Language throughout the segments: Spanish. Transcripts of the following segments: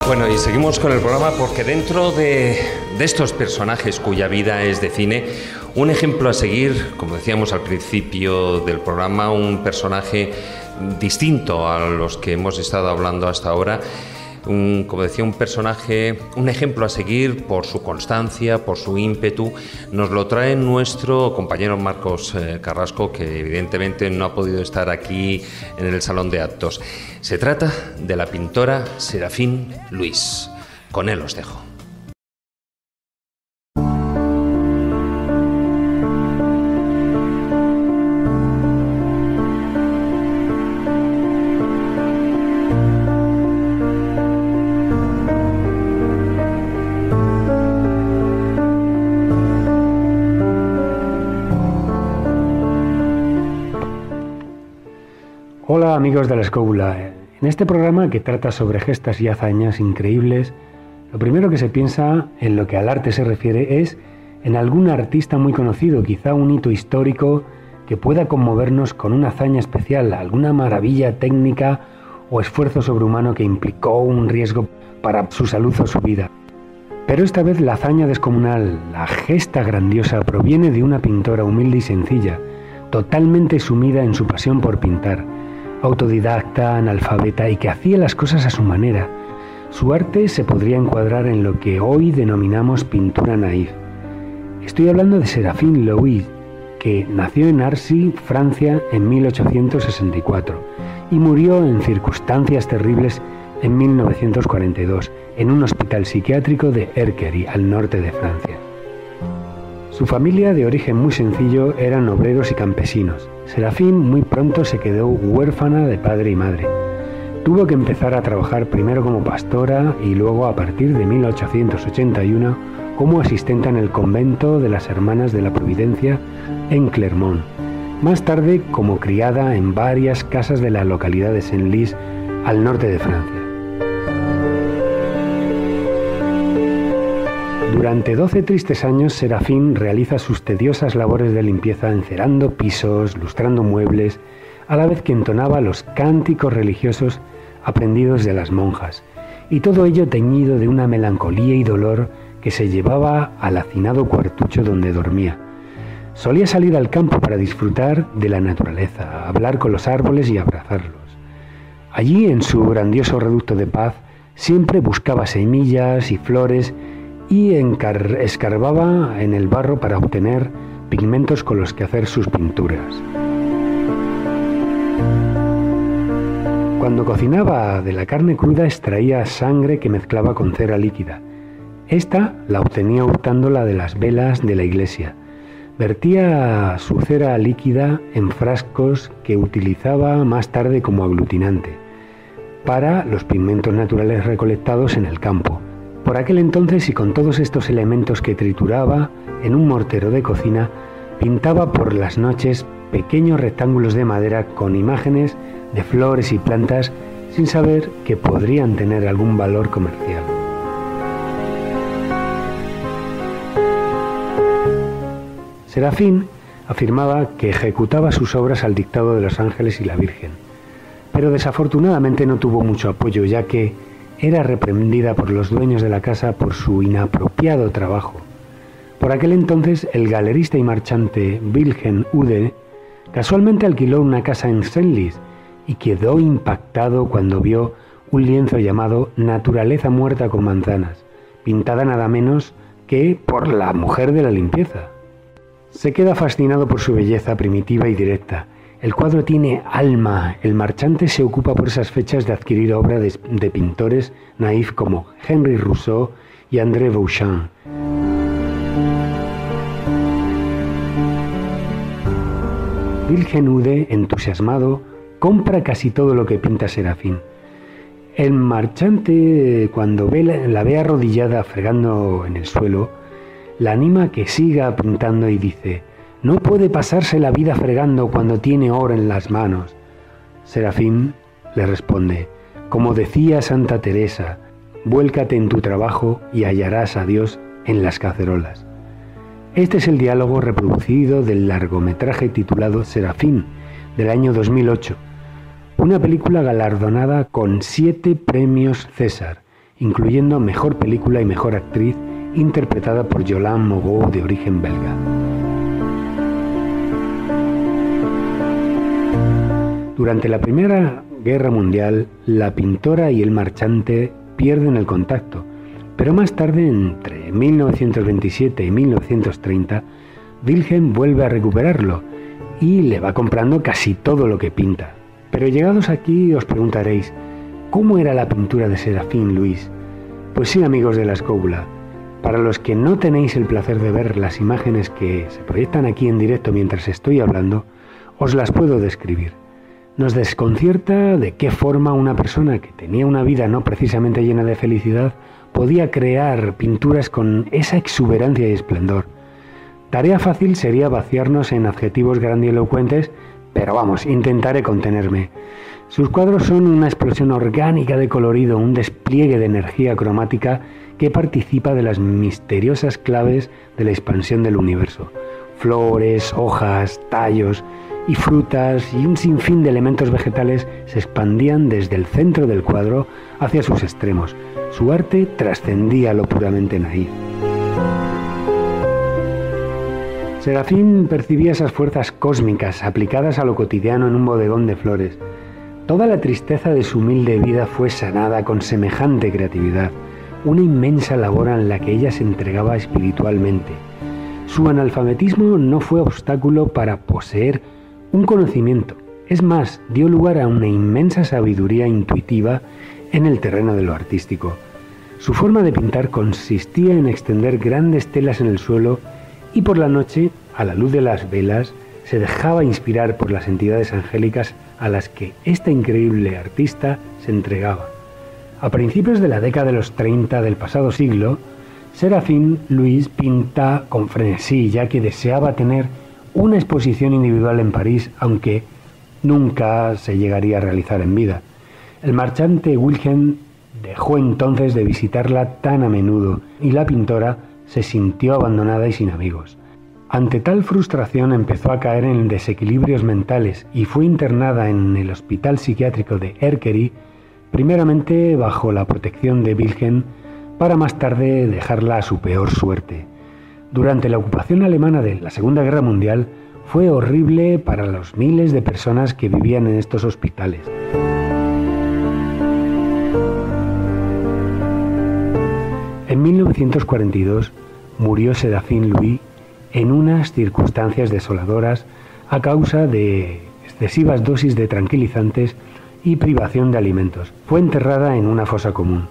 Bueno, y seguimos con el programa porque dentro de estos personajes cuya vida es de cine, un ejemplo a seguir, como decíamos al principio del programa, un personaje distinto a los que hemos estado hablando hasta ahora, como decía, un personaje, un ejemplo a seguir por su constancia, por su ímpetu. Nos lo trae nuestro compañero Marcos Carrasco, que evidentemente no ha podido estar aquí en el salón de actos. Se trata de la pintora Serafín Luis. Con él os dejo. Hola amigos de la Escóbula. En este programa que trata sobre gestas y hazañas increíbles, lo primero que se piensa en lo que al arte se refiere es en algún artista muy conocido, quizá un hito histórico que pueda conmovernos con una hazaña especial, alguna maravilla técnica o esfuerzo sobrehumano que implicó un riesgo para su salud o su vida. Pero esta vez la hazaña descomunal, la gesta grandiosa, proviene de una pintora humilde y sencilla, totalmente sumida en su pasión por pintar, autodidacta, analfabeta y que hacía las cosas a su manera. Su arte se podría encuadrar en lo que hoy denominamos pintura naif. Estoy hablando de Serafín Louis, que nació en Arcy, Francia, en 1864 y murió en circunstancias terribles en 1942 en un hospital psiquiátrico de Erquery, al norte de Francia. Su familia, de origen muy sencillo, eran obreros y campesinos. Serafín muy pronto se quedó huérfana de padre y madre. Tuvo que empezar a trabajar primero como pastora y luego, a partir de 1881, como asistenta en el convento de las Hermanas de la Providencia en Clermont. Más tarde, como criada en varias casas de la localidad de Senlis, al norte de Francia. Durante 12 tristes años, Serafín realiza sus tediosas labores de limpieza encerando pisos, lustrando muebles, a la vez que entonaba los cánticos religiosos aprendidos de las monjas, y todo ello teñido de una melancolía y dolor que se llevaba al hacinado cuartucho donde dormía. Solía salir al campo para disfrutar de la naturaleza, hablar con los árboles y abrazarlos. Allí, en su grandioso reducto de paz, siempre buscaba semillas y flores y escarbaba en el barro para obtener pigmentos con los que hacer sus pinturas. Cuando cocinaba de la carne cruda, extraía sangre que mezclaba con cera líquida. Esta la obtenía hurtándola de las velas de la iglesia. Vertía su cera líquida en frascos que utilizaba más tarde como aglutinante para los pigmentos naturales recolectados en el campo. Por aquel entonces, y con todos estos elementos que trituraba en un mortero de cocina, pintaba por las noches pequeños rectángulos de madera con imágenes de flores y plantas sin saber que podrían tener algún valor comercial. Serafín afirmaba que ejecutaba sus obras al dictado de los ángeles y la Virgen, pero desafortunadamente no tuvo mucho apoyo, ya que era reprendida por los dueños de la casa por su inapropiado trabajo. Por aquel entonces, el galerista y marchante Wilhelm Ude casualmente alquiló una casa en Senlis y quedó impactado cuando vio un lienzo llamado Naturaleza muerta con manzanas, pintada nada menos que por la mujer de la limpieza. Se queda fascinado por su belleza primitiva y directa. El cuadro tiene alma. El marchante se ocupa por esas fechas de adquirir obra de pintores naif como Henri Rousseau y André Bouchamp. Wilhelm Ude, entusiasmado, compra casi todo lo que pinta Serafín. El marchante, cuando la ve arrodillada fregando en el suelo, la anima a que siga pintando y dice: «No puede pasarse la vida fregando cuando tiene oro en las manos». Serafín le responde: «Como decía Santa Teresa, vuélcate en tu trabajo y hallarás a Dios en las cacerolas». Este es el diálogo reproducido del largometraje titulado Serafín, del año 2008, una película galardonada con 7 premios César, incluyendo Mejor Película y Mejor Actriz, interpretada por Yolande Moreau, de origen belga. Durante la Primera Guerra Mundial, la pintora y el marchante pierden el contacto, pero más tarde, entre 1927 y 1930, Wilhelm vuelve a recuperarlo y le va comprando casi todo lo que pinta. Pero llegados aquí os preguntaréis, ¿cómo era la pintura de Serafín Louis? Pues sí, amigos de la Escóbula, para los que no tenéis el placer de ver las imágenes que se proyectan aquí en directo mientras estoy hablando, os las puedo describir. Nos desconcierta de qué forma una persona que tenía una vida no precisamente llena de felicidad podía crear pinturas con esa exuberancia y esplendor. Tarea fácil sería vaciarnos en adjetivos grandilocuentes, pero vamos, intentaré contenerme. Sus cuadros son una explosión orgánica de colorido, un despliegue de energía cromática que participa de las misteriosas claves de la expansión del universo. Flores, hojas, tallos y frutas y un sinfín de elementos vegetales se expandían desde el centro del cuadro hacia sus extremos. Su arte trascendía lo puramente naif. Serafín percibía esas fuerzas cósmicas aplicadas a lo cotidiano en un bodegón de flores. Toda la tristeza de su humilde vida fue sanada con semejante creatividad, una inmensa labor en la que ella se entregaba espiritualmente. Su analfabetismo no fue obstáculo para poseer un conocimiento, es más, dio lugar a una inmensa sabiduría intuitiva en el terreno de lo artístico. Su forma de pintar consistía en extender grandes telas en el suelo y por la noche, a la luz de las velas, se dejaba inspirar por las entidades angélicas a las que esta increíble artista se entregaba. A principios de la década de los 30 del pasado siglo, Serafín Louis pinta con frenesí, ya que deseaba tener una exposición individual en París, aunque nunca se llegaría a realizar en vida. El marchante Wilhelm dejó entonces de visitarla tan a menudo y la pintora se sintió abandonada y sin amigos. Ante tal frustración empezó a caer en desequilibrios mentales y fue internada en el hospital psiquiátrico de Erquery, primeramente bajo la protección de Wilhelm, para más tarde dejarla a su peor suerte. Durante la ocupación alemana de la Segunda Guerra Mundial fue horrible para los miles de personas que vivían en estos hospitales. En 1942 murió Serafín Louis en unas circunstancias desoladoras a causa de excesivas dosis de tranquilizantes y privación de alimentos. Fue enterrada en una fosa común.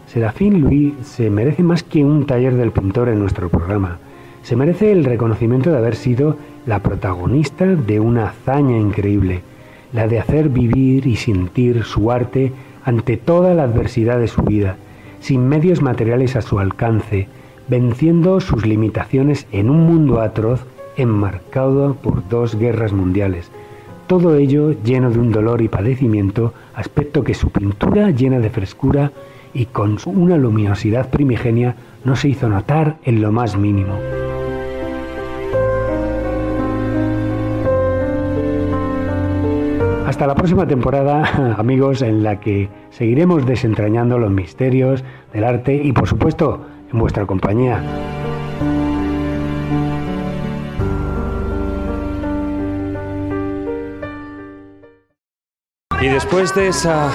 Serafín Louis se merece más que un taller del pintor en nuestro programa. Se merece el reconocimiento de haber sido la protagonista de una hazaña increíble, la de hacer vivir y sentir su arte ante toda la adversidad de su vida, sin medios materiales a su alcance, venciendo sus limitaciones en un mundo atroz enmarcado por 2 guerras mundiales. Todo ello lleno de un dolor y padecimiento, aspecto que su pintura, llena de frescura y con una luminosidad primigenia, no se hizo notar en lo más mínimo. Hasta la próxima temporada, amigos, en la que seguiremos desentrañando los misterios del arte y, por supuesto, en vuestra compañía. Y después de esa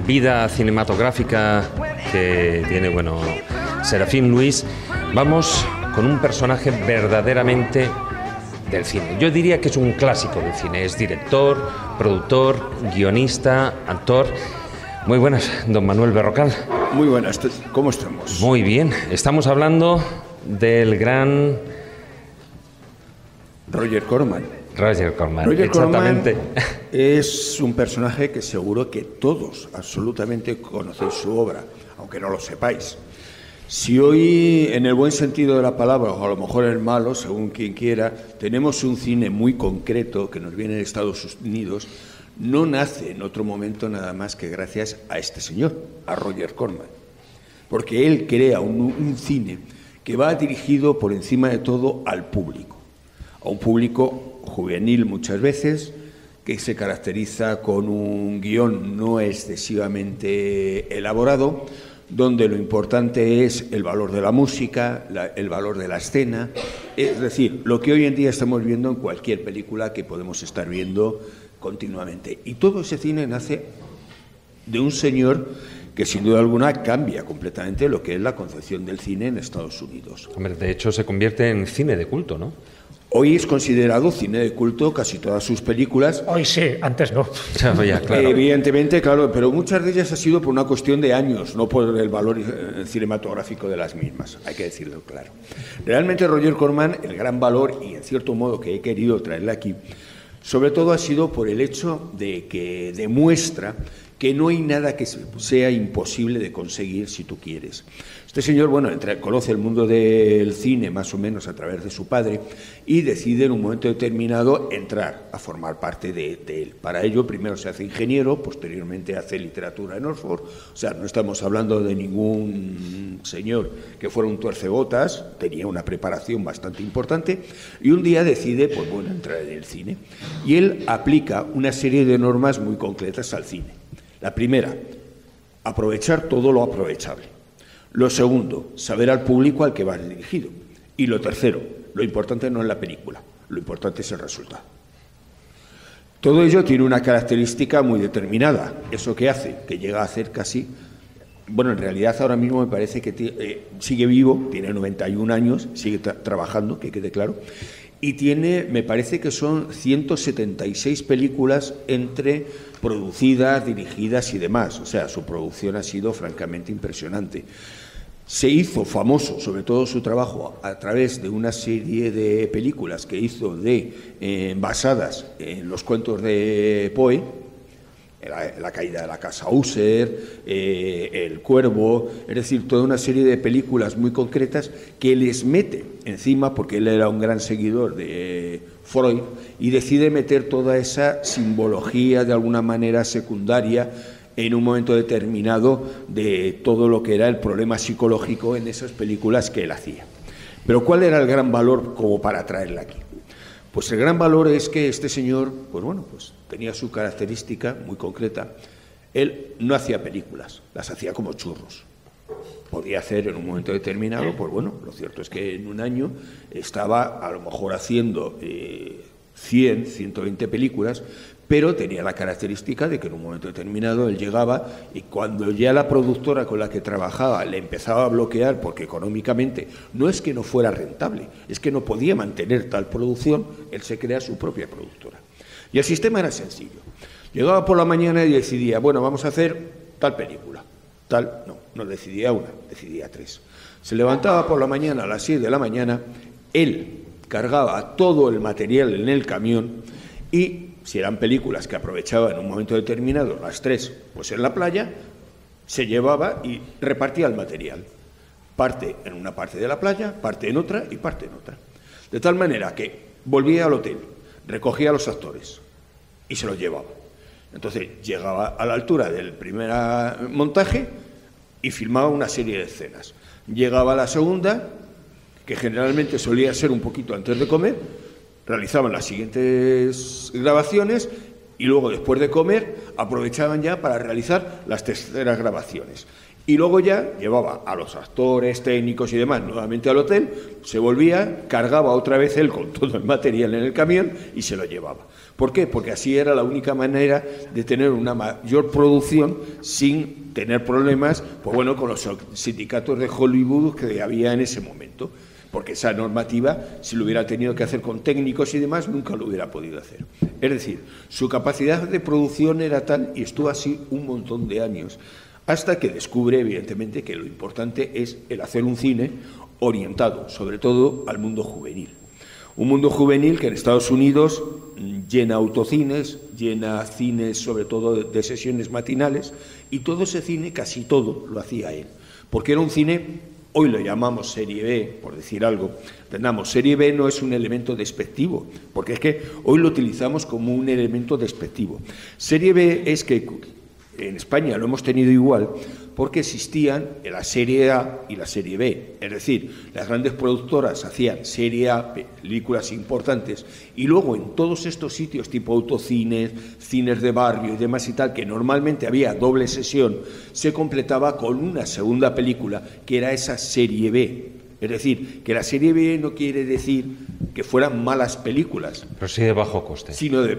vida cinematográfica que tiene, Serafín Louis, vamos con un personaje verdaderamente del cine. Yo diría que es un clásico del cine. Es director, productor, guionista, actor. Muy buenas, don Manuel Berrocal. Muy buenas, ¿cómo estamos? Muy bien, estamos hablando del gran Roger Corman. Roger Corman, exactamente. Corman es un personaje que seguro que todos absolutamente conocéis su obra, aunque no lo sepáis. Si hoy, en el buen sentido de la palabra, o a lo mejor en el malo, según quien quiera, tenemos un cine muy concreto que nos viene de Estados Unidos, no nace en otro momento nada más que gracias a este señor, a Roger Corman. Porque él crea un cine que va dirigido por encima de todo al público. A un público juvenil muchas veces, que se caracteriza con un guión no excesivamente elaborado, donde lo importante es el valor de la música, el valor de la escena, es decir, lo que hoy en día estamos viendo en cualquier película que podemos estar viendo continuamente. Y todo ese cine nace de un señor que sin duda alguna cambia completamente lo que es la concepción del cine en Estados Unidos. Hombre, de hecho se convierte en cine de culto, ¿no? Hoy es considerado cine de culto casi todas sus películas. Hoy sí, antes no. Ya, claro. Evidentemente, claro, pero muchas de ellas ha sido por una cuestión de años, no por el valor cinematográfico de las mismas, hay que decirlo claro. Realmente Roger Corman, el gran valor, y en cierto modo que he querido traerle aquí, sobre todo ha sido por el hecho de que demuestra que no hay nada que sea imposible de conseguir si tú quieres. Este señor, bueno, conoce el mundo del cine más o menos a través de su padre y decide en un momento determinado entrar a formar parte de él. Para ello, primero se hace ingeniero, posteriormente hace literatura en Oxford. O sea, no estamos hablando de ningún señor que fuera un tuercebotas, tenía una preparación bastante importante y un día decide, pues bueno, entrar en el cine. Y él aplica una serie de normas muy concretas al cine. La primera, aprovechar todo lo aprovechable. Lo segundo, saber al público al que vas dirigido. Y lo tercero, lo importante no es la película, lo importante es el resultado. Todo ello tiene una característica muy determinada. ¿Eso qué hace? Que llega a hacer casi... Bueno, en realidad ahora mismo me parece que sigue vivo, tiene 91 años, sigue trabajando, que quede claro, y tiene, me parece que son 176 películas entre producidas, dirigidas y demás. O sea, su producción ha sido francamente impresionante. Se hizo famoso, sobre todo su trabajo, a través de una serie de películas que hizo basadas en los cuentos de Poe, La caída de la casa Usher, El Cuervo, es decir, toda una serie de películas muy concretas que les mete encima, porque él era un gran seguidor de Freud, y decide meter toda esa simbología de alguna manera secundaria en un momento determinado de todo lo que era el problema psicológico en esas películas que él hacía. Pero ¿cuál era el gran valor como para traerla aquí? Pues el gran valor es que este señor, pues bueno, pues tenía su característica muy concreta. Él no hacía películas, las hacía como churros. Podía hacer en un momento determinado, pues bueno, lo cierto es que en un año estaba a lo mejor haciendo 100, 120 películas, pero tenía la característica de que en un momento determinado él llegaba y cuando ya la productora con la que trabajaba le empezaba a bloquear porque económicamente no es que no fuera rentable, es que no podía mantener tal producción, él se crea su propia productora. Y el sistema era sencillo. Llegaba por la mañana y decidía, bueno, vamos a hacer tal película. Tal, no decidía una, decidía 3. Se levantaba por la mañana a las 6 de la mañana, él cargaba todo el material en el camión y si eran películas que aprovechaba en un momento determinado, las 3, pues en la playa, se llevaba y repartía el material. Parte en una parte de la playa, parte en otra y parte en otra. De tal manera que volvía al hotel, recogía a los actores y se los llevaba. Entonces llegaba a la altura del primer montaje y filmaba una serie de escenas. Llegaba a la segunda, que generalmente solía ser un poquito antes de comer, realizaban las siguientes grabaciones y luego después de comer aprovechaban ya para realizar las terceras grabaciones. Y luego ya llevaba a los actores, técnicos y demás nuevamente al hotel, se volvía, cargaba otra vez él con todo el material en el camión y se lo llevaba. ¿Por qué? Porque así era la única manera de tener una mayor producción sin tener problemas, pues bueno, con los sindicatos de Hollywood que había en ese momento. Porque esa normativa, si lo hubiera tenido que hacer con técnicos y demás, nunca lo hubiera podido hacer. Es decir, su capacidad de producción era tal y estuvo así un montón de años, hasta que descubre, evidentemente, que lo importante es el hacer un cine orientado, sobre todo, al mundo juvenil. Un mundo juvenil que en Estados Unidos llena autocines, llena cines, sobre todo de sesiones matinales, y todo ese cine, casi todo, lo hacía él. Porque era un cine... Hoy lo llamamos serie B, por decir algo. Entendamos, serie B no es un elemento despectivo, porque es que hoy lo utilizamos como un elemento despectivo. Serie B es que en España lo hemos tenido igual, porque existían la serie A y la serie B. Es decir, las grandes productoras hacían serie A, películas importantes, y luego en todos estos sitios tipo autocines, cines de barrio y demás y tal, que normalmente había doble sesión, se completaba con una segunda película que era esa serie B. Es decir, que la serie B no quiere decir que fueran malas películas. Pero sí de bajo coste. Sino de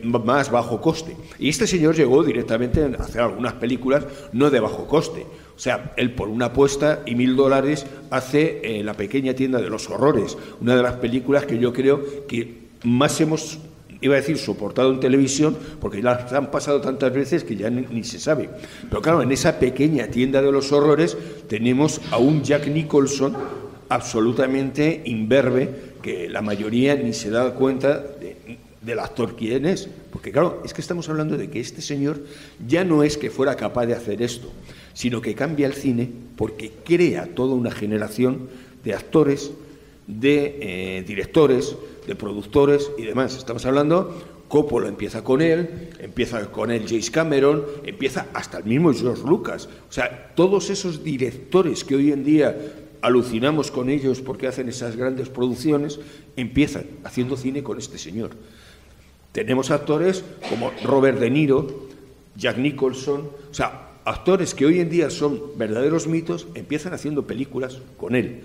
más bajo coste. Y este señor llegó directamente a hacer algunas películas no de bajo coste. O sea, él por una apuesta y $1.000 hace La pequeña tienda de los horrores. Una de las películas que yo creo que más hemos, iba a decir, soportado en televisión, porque ya las han pasado tantas veces que ya ni se sabe. Pero claro, en esa pequeña tienda de los horrores tenemos a un Jack Nicholson absolutamente imberbe, que la mayoría ni se da cuenta del actor quién es. Porque claro, es que estamos hablando de que este señor ya no es que fuera capaz de hacer esto, sino que cambia el cine porque crea toda una generación de actores, de directores, de productores y demás. Estamos hablando, Coppola empieza con él James Cameron, empieza hasta el mismo George Lucas. O sea, todos esos directores que hoy en día alucinamos con ellos porque hacen esas grandes producciones, empiezan haciendo cine con este señor. Tenemos actores como Robert De Niro, Jack Nicholson, o sea, actores que hoy en día son verdaderos mitos, empiezan haciendo películas con él.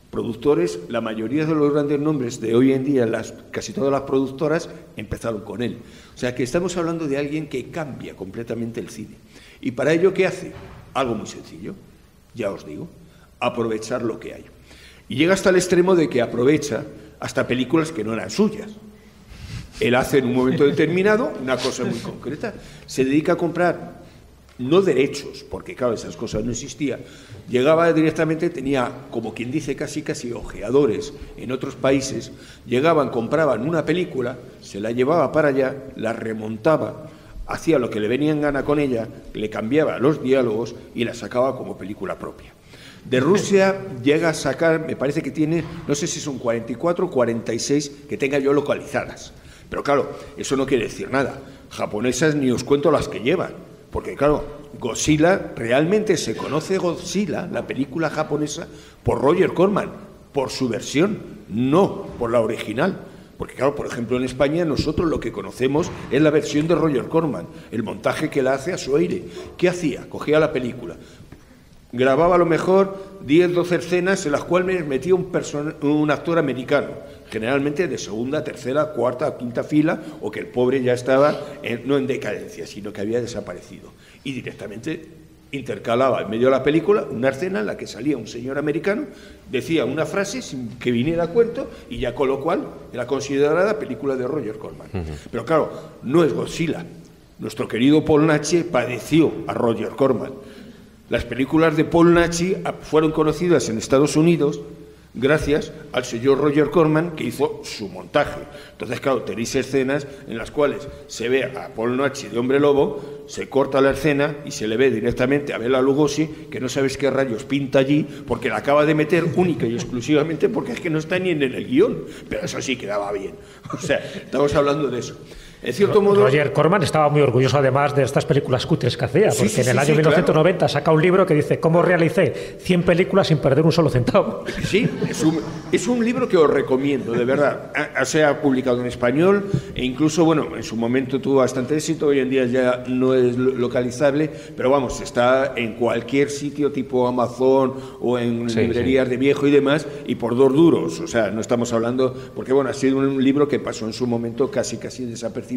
Productores, la mayoría de los grandes nombres de hoy en día, casi todas las productoras, empezaron con él. O sea, que estamos hablando de alguien que cambia completamente el cine. ¿Y para ello qué hace? Algo muy sencillo, ya os digo, aprovechar lo que hay. Y llega hasta el extremo de que aprovecha hasta películas que no eran suyas. Él hace en un momento determinado una cosa muy concreta. Se dedica a comprar, no derechos, porque claro, esas cosas no existían. Llegaba directamente, tenía, como quien dice, casi ojeadores en otros países. Llegaban, compraban una película, se la llevaba para allá, la remontaba, hacía lo que le venía en gana con ella, le cambiaba los diálogos y la sacaba como película propia. De Rusia llega a sacar, me parece que tiene, no sé si son 44 o 46 que tenga yo localizadas. Pero claro, eso no quiere decir nada. Japonesas ni os cuento las que llevan. Porque claro, Godzilla, realmente se conoce Godzilla, la película japonesa, por Roger Corman, por su versión, no por la original. Porque claro, por ejemplo, en España nosotros lo que conocemos es la versión de Roger Corman, el montaje que la hace a su aire. ¿Qué hacía? Cogía la película, grababa a lo mejor 10, 12 escenas en las cuales metía un actor americano, generalmente de segunda, tercera, cuarta o quinta fila, o que el pobre ya estaba no en decadencia, sino que había desaparecido. Y directamente intercalaba en medio de la película una escena en la que salía un señor americano, decía una frase sin que viniera a cuento, y ya con lo cual era considerada película de Roger Corman. Pero claro, no es Godzilla. Nuestro querido Paul Naschy padeció a Roger Corman. Las películas de Paul Naschy fueron conocidas en Estados Unidos gracias al señor Roger Corman, que hizo su montaje. Entonces, claro, tenéis escenas en las cuales se ve a Paul Naschy de hombre lobo, se corta la escena y se le ve directamente a Bela Lugosi, que no sabes qué rayos pinta allí, porque la acaba de meter única y exclusivamente porque es que no está ni en el guión. Pero eso sí quedaba bien. O sea, estamos hablando de eso. En cierto modo, Roger Corman estaba muy orgulloso además de estas películas cutres que hacía, porque en el año 1990 claro, saca un libro que dice cómo realicé 100 películas sin perder un solo centavo. Sí, es un libro que os recomiendo, de verdad. Se ha publicado en español e incluso, bueno, en su momento tuvo bastante éxito, hoy en día ya no es localizable, pero vamos, está en cualquier sitio tipo Amazon o en librerías de viejo y demás, y por 2 duros, o sea, no estamos hablando, porque bueno, ha sido un libro que pasó en su momento casi desapercibido,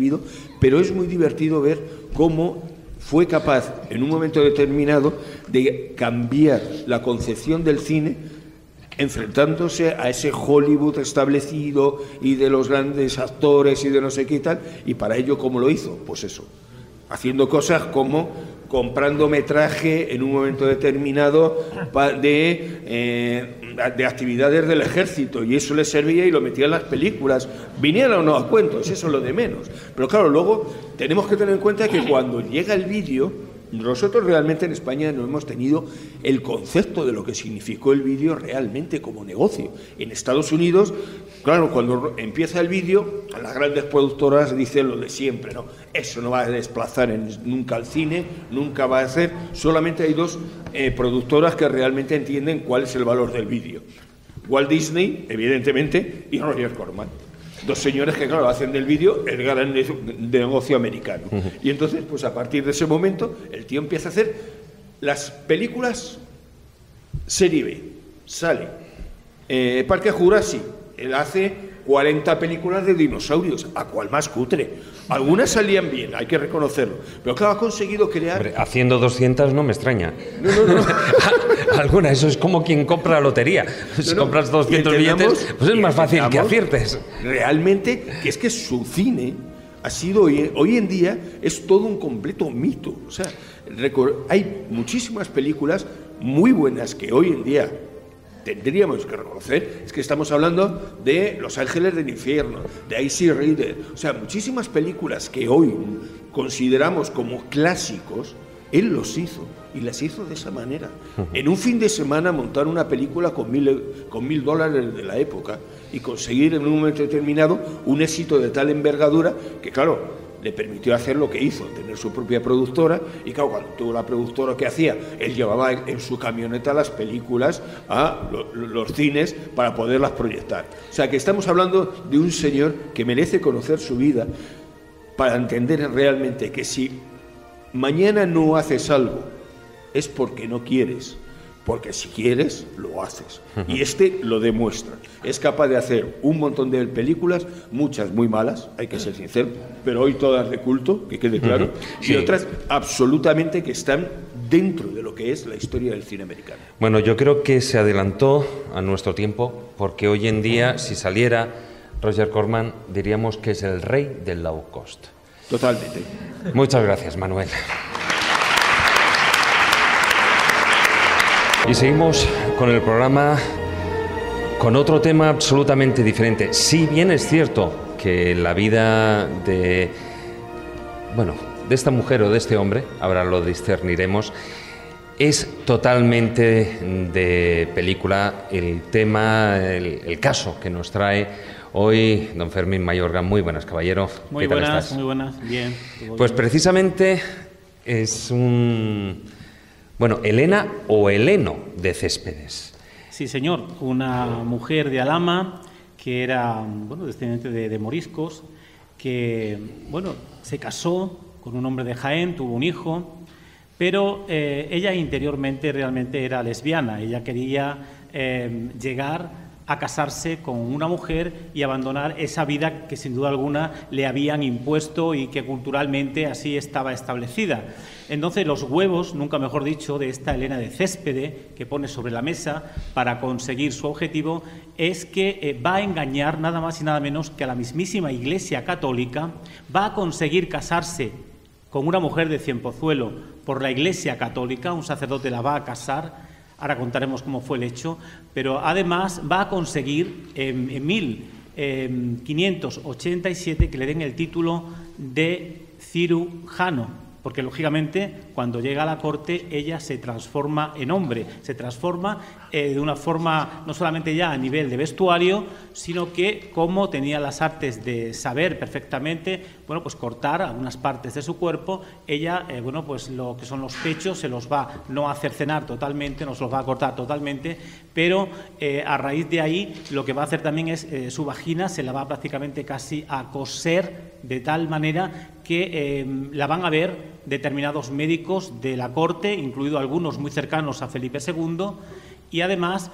pero es muy divertido ver cómo fue capaz en un momento determinado de cambiar la concepción del cine enfrentándose a ese Hollywood establecido y de los grandes actores y de no sé qué tal, y para ello ¿cómo lo hizo? Pues eso, haciendo cosas como comprando metraje en un momento determinado de actividades del ejército, y eso le servía y lo metía en las películas, viniera o no a cuentos, eso es lo de menos. Pero claro, luego tenemos que tener en cuenta que cuando llega el vídeo, Nosotros realmente en España no hemos tenido el concepto de lo que significó el vídeo realmente como negocio. En Estados Unidos, claro, cuando empieza el vídeo, las grandes productoras dicen lo de siempre, ¿no? Eso no va a desplazar nunca al cine, nunca va a hacer. Solamente hay dos productoras que realmente entienden cuál es el valor del vídeo. Walt Disney, evidentemente, y Roger Corman. Dos señores que, claro, hacen del vídeo el gran negocio americano. Y entonces, pues a partir de ese momento, el tío empieza a hacer las películas serie B. Sale Parque Jurásico, él hace 40 películas de dinosaurios, a cual más cutre. Algunas salían bien, hay que reconocerlo. Pero claro, ha conseguido crear... Hombre, haciendo 200 no me extraña. No. Alguna, eso es como quien compra la lotería. Si compras 200 billetes, pues es más fácil que aciertes. Realmente, que es que su cine ha sido, hoy en día, es todo un completo mito. O sea, hay muchísimas películas muy buenas que hoy en día tendríamos que reconocer. Es que estamos hablando de Los Ángeles del Infierno, de Easy Rider, o sea, muchísimas películas que hoy consideramos como clásicos, él los hizo y las hizo de esa manera. En un fin de semana montar una película con $1,000 de la época y conseguir en un momento determinado un éxito de tal envergadura que, claro, le permitió hacer lo que hizo, tener su propia productora, y claro, cuando tuvo la productora, que hacía, él llevaba en su camioneta las películas a los cines para poderlas proyectar. O sea, que estamos hablando de un señor que merece conocer su vida para entender realmente que si mañana no haces algo es porque no quieres, porque si quieres, lo haces. Y este lo demuestra. Es capaz de hacer un montón de películas, muchas muy malas, hay que ser sincero, pero hoy todas de culto, que quede claro, y otras absolutamente que están dentro de lo que es la historia del cine americano. Bueno, yo creo que se adelantó a nuestro tiempo, porque hoy en día, si saliera Roger Corman, diríamos que es el rey del low cost. Totalmente. Muchas gracias, Manuel. Y seguimos con el programa con otro tema absolutamente diferente. Si bien es cierto que la vida de esta mujer o de este hombre, ahora lo discerniremos, es totalmente de película el tema, el caso que nos trae hoy don Fermín Mayorga. Muy buenas, caballero. Muy buenas, muy buenas. Bien. Pues precisamente es Elena o Heleno de Céspedes. Sí, señor. Una mujer de Alhama que era, descendiente de moriscos, que, se casó con un hombre de Jaén, tuvo un hijo, pero ella interiormente realmente era lesbiana. Ella quería llegar a casarse con una mujer y abandonar esa vida que sin duda alguna le habían impuesto y que culturalmente así estaba establecida. Entonces los huevos, nunca mejor dicho, de esta Helena de Céspedes que pone sobre la mesa para conseguir su objetivo es que va a engañar nada más y nada menos que a la mismísima Iglesia Católica, va a conseguir casarse con una mujer de Cienpozuelo por la Iglesia Católica, un sacerdote la va a casar. Ahora contaremos cómo fue el hecho, pero además va a conseguir en 1587 que le den el título de cirujano, porque lógicamente cuando llega a la corte ella se transforma en hombre, se transforma de una forma no solamente ya a nivel de vestuario, sino que como tenía las artes de saber perfectamente, pues cortar algunas partes de su cuerpo, ella, lo que son los pechos se los va no a cercenar totalmente, no se los va a cortar totalmente, pero a raíz de ahí lo que va a hacer también es su vagina se la va prácticamente casi a coser de tal manera que la van a ver determinados médicos de la corte, incluido algunos muy cercanos a Felipe II, y además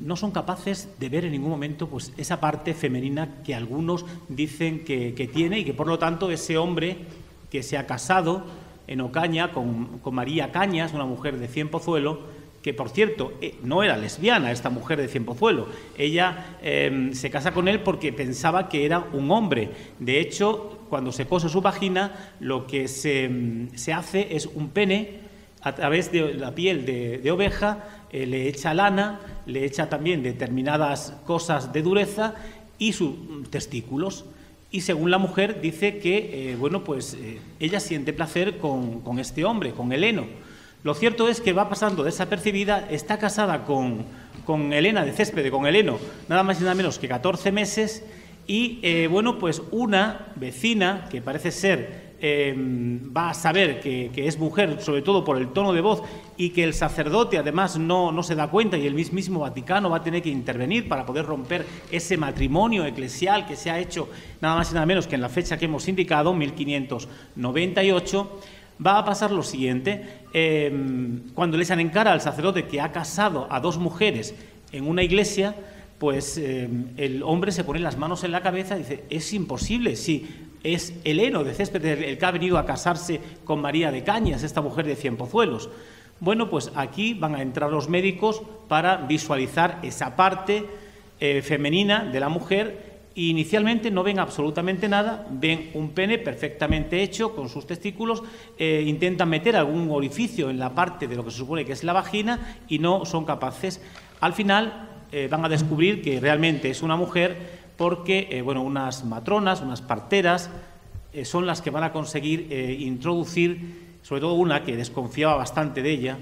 no son capaces de ver en ningún momento esa parte femenina que algunos dicen que tiene, y que por lo tanto ese hombre que se ha casado en Ocaña con María Cañas, una mujer de Cienpozuelo, que por cierto no era lesbiana esta mujer de Cienpozuelo, ella se casa con él porque pensaba que era un hombre. De hecho, cuando se cose su vagina, lo que se hace es un pene a través de la piel de oveja, le echa lana, le echa también determinadas cosas de dureza y sus testículos. y según la mujer dice que, ella siente placer con este hombre, con Heleno. Lo cierto es que va pasando desapercibida, está casada con Helena de Céspede, con Heleno, nada más y nada menos que 14 meses, y una vecina que parece ser va a saber que es mujer, sobre todo por el tono de voz, y que el sacerdote además no se da cuenta, y el mismo Vaticano va a tener que intervenir para poder romper ese matrimonio eclesial que se ha hecho nada más y nada menos que en la fecha que hemos indicado, 1598, va a pasar lo siguiente. Cuando les han encara al sacerdote que ha casado a 2 mujeres en una iglesia, pues el hombre se pone las manos en la cabeza y dice, es imposible, si es Heleno de Céspedes el que ha venido a casarse con María de Cañas, esta mujer de Cienpozuelos. Bueno, pues aquí van a entrar los médicos para visualizar esa parte femenina de la mujer. Y inicialmente no ven absolutamente nada, ven un pene perfectamente hecho con sus testículos, intentan meter algún orificio en la parte de lo que se supone que es la vagina y no son capaces. Al final van a descubrir que realmente es una mujer porque unas matronas, unas parteras, son las que van a conseguir introducir, sobre todo una que desconfiaba bastante de ella,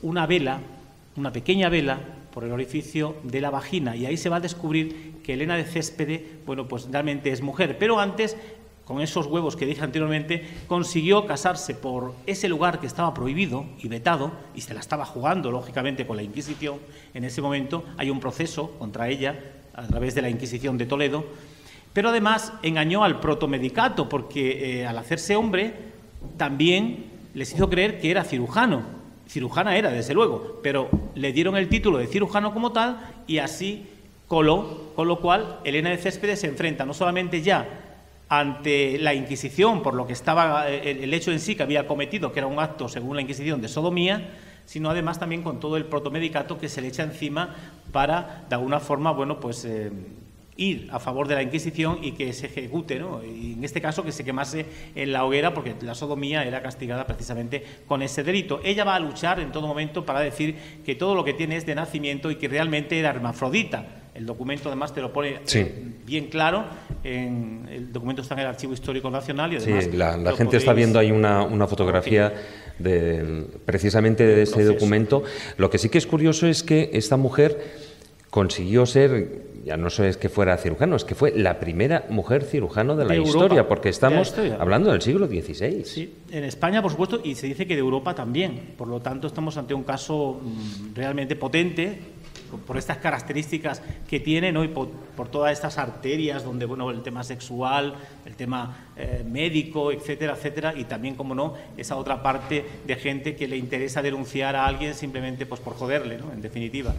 una vela, una pequeña vela, por el orificio de la vagina, y ahí se va a descubrir que Helena de Céspede, realmente es mujer. Pero antes, con esos huevos que dije anteriormente, consiguió casarse por ese lugar que estaba prohibido y vetado, y se la estaba jugando, lógicamente, con la Inquisición. En ese momento hay un proceso contra ella, a través de la Inquisición de Toledo, pero además engañó al protomedicato, porque al hacerse hombre, también les hizo creer que era cirujano. Cirujana era, desde luego, pero le dieron el título de cirujano como tal y así coló, con lo cual Helena de Céspedes se enfrenta no solamente ya ante la Inquisición por lo que estaba el hecho en sí que había cometido, que era un acto según la Inquisición de sodomía, sino además también con todo el protomedicato que se le echa encima para, de alguna forma, ir a favor de la Inquisición y que se ejecute, ¿no? Y en este caso que se quemase en la hoguera, porque la sodomía era castigada precisamente con ese delito. Ella va a luchar en todo momento para decir que todo lo que tiene es de nacimiento y que realmente era hermafrodita. El documento además te lo pone bien claro, el documento está en el Archivo Histórico Nacional y además... Sí, la gente está viendo ahí una fotografía precisamente de ese documento. Lo que sí que es curioso es que esta mujer consiguió ser... Ya no es que fuera cirujano, es que fue la primera mujer cirujano de la historia, porque estamos hablando del siglo XVI. Sí, en España, por supuesto, y se dice que de Europa también. Por lo tanto, estamos ante un caso realmente potente, por estas características que tiene, ¿no? Y por todas estas arterias donde el tema sexual, el tema médico, etcétera, etcétera, y también, como no, esa otra parte de gente que le interesa denunciar a alguien simplemente por joderle, ¿no? En definitiva.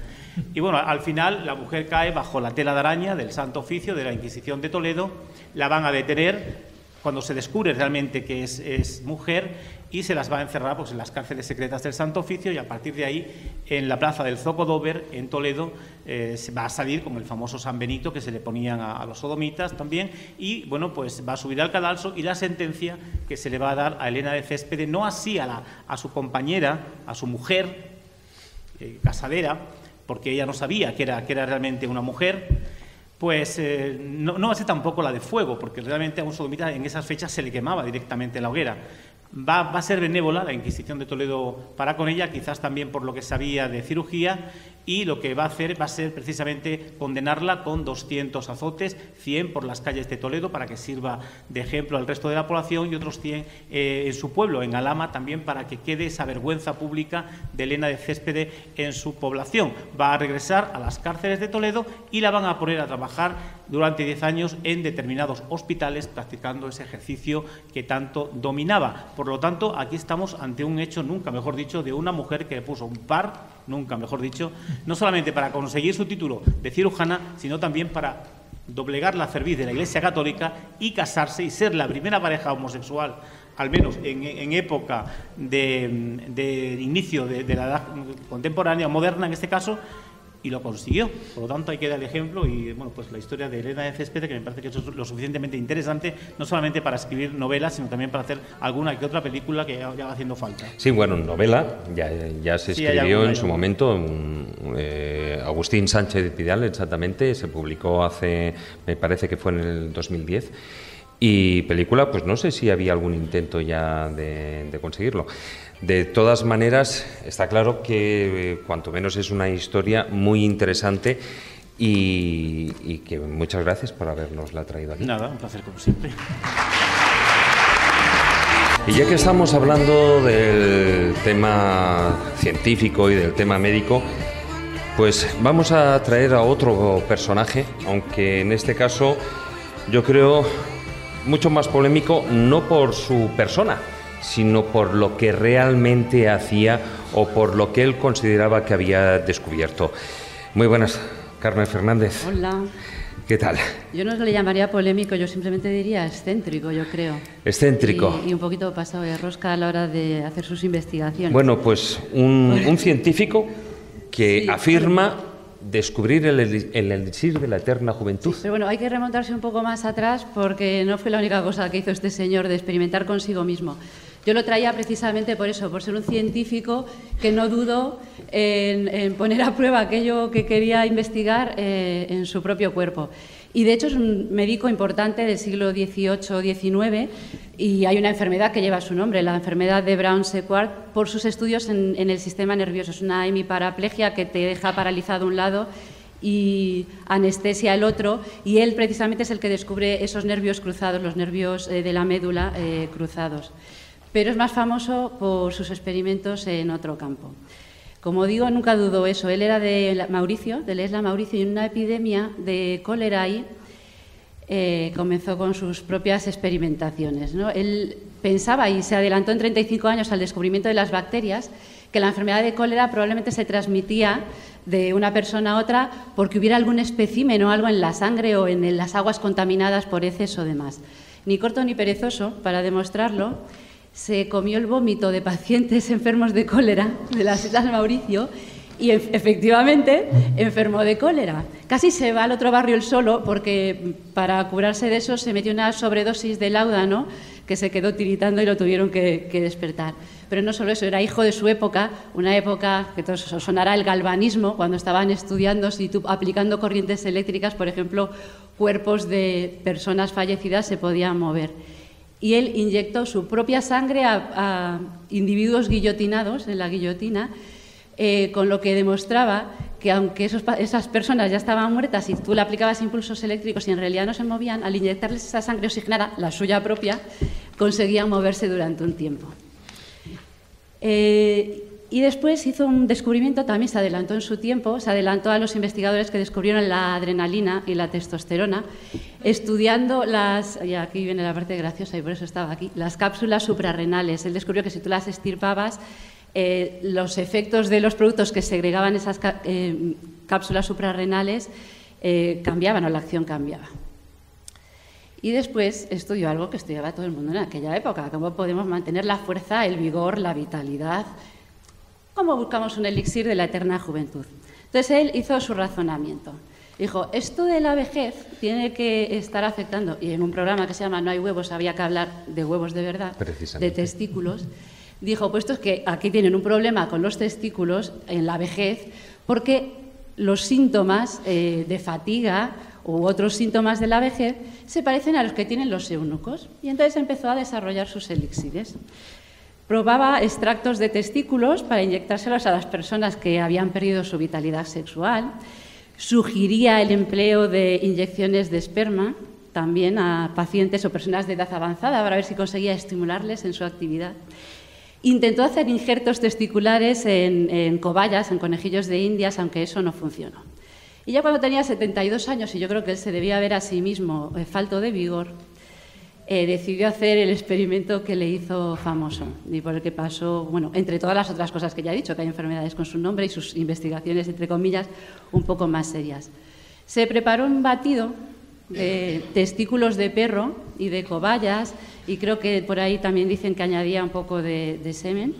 Y al final la mujer cae bajo la tela de araña del Santo Oficio de la Inquisición de Toledo, la van a detener cuando se descubre realmente que es mujer, y se las va a encerrar en las cárceles secretas del Santo Oficio, y a partir de ahí, en la plaza del Zocodover, en Toledo, se va a salir con el famoso San Benito que se le ponían a los sodomitas también, y va a subir al cadalso, y la sentencia que se le va a dar a Helena de Céspede, no así a su compañera, a su mujer casadera, porque ella no sabía que era realmente una mujer, no va a ser tampoco la de fuego, porque realmente a un sodomita en esas fechas se le quemaba directamente la hoguera. Va a ser benévola la Inquisición de Toledo para con ella, quizás también por lo que sabía de cirugía, y lo que va a hacer va a ser precisamente condenarla con 200 azotes, 100 por las calles de Toledo para que sirva de ejemplo al resto de la población, y otros 100 en su pueblo, en Alhama, también para que quede esa vergüenza pública de Helena de Céspede en su población. Va a regresar a las cárceles de Toledo y la van a poner a trabajar durante 10 años en determinados hospitales practicando ese ejercicio que tanto dominaba. Por lo tanto, aquí estamos ante un hecho, nunca mejor dicho, de una mujer que le puso un par, nunca mejor dicho, no solamente para conseguir su título de cirujana, sino también para doblegar la cerviz de la Iglesia Católica y casarse y ser la primera pareja homosexual, al menos en época de inicio de la edad contemporánea, moderna en este caso, y lo consiguió. Por lo tanto, hay que dar el ejemplo y, bueno, pues la historia de Elena de Céspedes, que me parece que es lo suficientemente interesante, no solamente para escribir novelas, sino también para hacer alguna que otra película que ya va haciendo falta. Sí, bueno, novela ya se escribió en su momento. Agustín Sánchez Vidal, exactamente, se publicó hace, me parece que fue en el 2010. Y película, pues no sé si había algún intento ya de conseguirlo. De todas maneras, está claro que cuanto menos es una historia muy interesante y que muchas gracias por habernosla traído aquí. Nada, un placer como siempre. Y ya que estamos hablando del tema científico y del tema médico, pues vamos a traer a otro personaje, aunque en este caso yo creo mucho más polémico, no por su persona, sino por lo que realmente hacía o por lo que él consideraba que había descubierto. Muy buenas, Carmen Fernández. Hola. ¿Qué tal? Yo no le llamaría polémico, yo simplemente diría excéntrico, yo creo. Excéntrico. Y un poquito pasado de rosca a la hora de hacer sus investigaciones. Bueno, pues un científico que sí, afirma descubrir el elixir de la eterna juventud. Sí, pero bueno, hay que remontarse un poco más atrás porque no fue la única cosa que hizo este señor de experimentar consigo mismo. Yo lo traía precisamente por eso, por ser un científico que no dudó en poner a prueba aquello que quería investigar en su propio cuerpo. Y de hecho es un médico importante del siglo XVIII-XIX y hay una enfermedad que lleva su nombre, la enfermedad de Brown-Séquard, por sus estudios en el sistema nervioso. Es una hemiparaplegia que te deja paralizado un lado y anestesia el otro, y él precisamente es el que descubre esos nervios cruzados, los nervios de la médula cruzados. Pero es más famoso por sus experimentos en otro campo. Como digo, nunca dudó eso. Él era de Mauricio, de la isla Mauricio, y en una epidemia de cólera ahí comenzó con sus propias experimentaciones, ¿no? Él pensaba, y se adelantó en 35 años al descubrimiento de las bacterias, que la enfermedad de cólera probablemente se transmitía de una persona a otra porque hubiera algún espécimen o algo en la sangre o en las aguas contaminadas por heces o demás. Ni corto ni perezoso, para demostrarlo, se comió el vómito de pacientes enfermos de cólera de las Islas Mauricio y efectivamente enfermó de cólera. Casi se va al otro barrio él solo porque para curarse de eso se metió una sobredosis de láudano que se quedó tiritando y lo tuvieron que despertar. Pero no solo eso, era hijo de su época, una época que todos os sonará el galvanismo, cuando estaban estudiando si aplicando corrientes eléctricas, por ejemplo, cuerpos de personas fallecidas se podían mover. Y él inyectó su propia sangre a individuos guillotinados en la guillotina, con lo que demostraba que aunque esas personas ya estaban muertas y tú le aplicabas impulsos eléctricos y en realidad no se movían, al inyectarles esa sangre oxigenada, la suya propia, conseguían moverse durante un tiempo. Y después hizo un descubrimiento, también se adelantó en su tiempo, se adelantó a los investigadores que descubrieron la adrenalina y la testosterona, estudiando y aquí viene la parte graciosa y por eso estaba aquí, las cápsulas suprarrenales. Él descubrió que si tú las estirpabas, los efectos de los productos que segregaban esas cápsulas suprarrenales cambiaban o la acción cambiaba. Y después estudió algo que estudiaba todo el mundo en aquella época, cómo podemos mantener la fuerza, el vigor, la vitalidad, cómo buscamos un elixir de la eterna juventud. Entonces él hizo su razonamiento. Dijo, esto de la vejez tiene que estar afectando, y en un programa que se llama No hay huevos había que hablar de huevos de verdad, de testículos. Dijo, pues esto es que aquí tienen un problema con los testículos en la vejez, porque los síntomas de fatiga u otros síntomas de la vejez se parecen a los que tienen los eunucos. Y entonces empezó a desarrollar sus elixires. Probaba extractos de testículos para inyectárselos a las personas que habían perdido su vitalidad sexual. Sugería el empleo de inyecciones de esperma también a pacientes o personas de edad avanzada para ver si conseguía estimularles en su actividad. Intentó hacer injertos testiculares en cobayas, en conejillos de Indias, aunque eso no funcionó. Y ya cuando tenía 72 años, y yo creo que él se debía ver a sí mismo falto de vigor, decidió hacer el experimento que le hizo famoso y por el que pasó, bueno, entre todas las otras cosas que ya he dicho, que hay enfermedades con su nombre y sus investigaciones, entre comillas, un poco más serias. Se preparó un batido de testículos de perro y de cobayas, y creo que por ahí también dicen que añadía un poco de semen,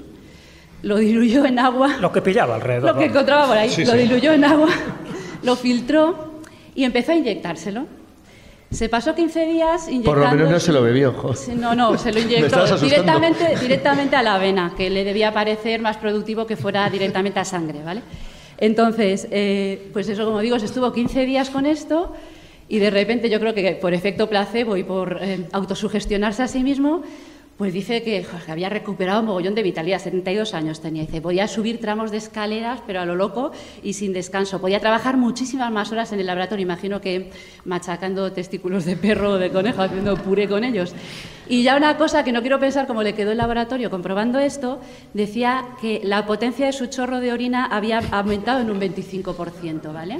lo diluyó en agua. Lo que pillaba alrededor. Lo que encontraba por ahí. Lo diluyó en agua, lo filtró y empezó a inyectárselo. Se pasó 15 días inyectando... Por lo menos no se lo bebió, jo. No, se lo inyectó directamente a la vena, que le debía parecer más productivo que fuera directamente a sangre, ¿vale? Entonces, pues eso, como digo, se estuvo 15 días con esto y de repente yo creo que por efecto placebo y por autosugestionarse a sí mismo, pues dice que había recuperado un mogollón de vitalidad, 72 años tenía. Dice, podía subir tramos de escaleras, pero a lo loco y sin descanso. Podía trabajar muchísimas más horas en el laboratorio, imagino que machacando testículos de perro o de conejo, haciendo puré con ellos. Y ya una cosa que no quiero pensar cómo le quedó el laboratorio comprobando esto, decía que la potencia de su chorro de orina había aumentado en un 25%, ¿vale?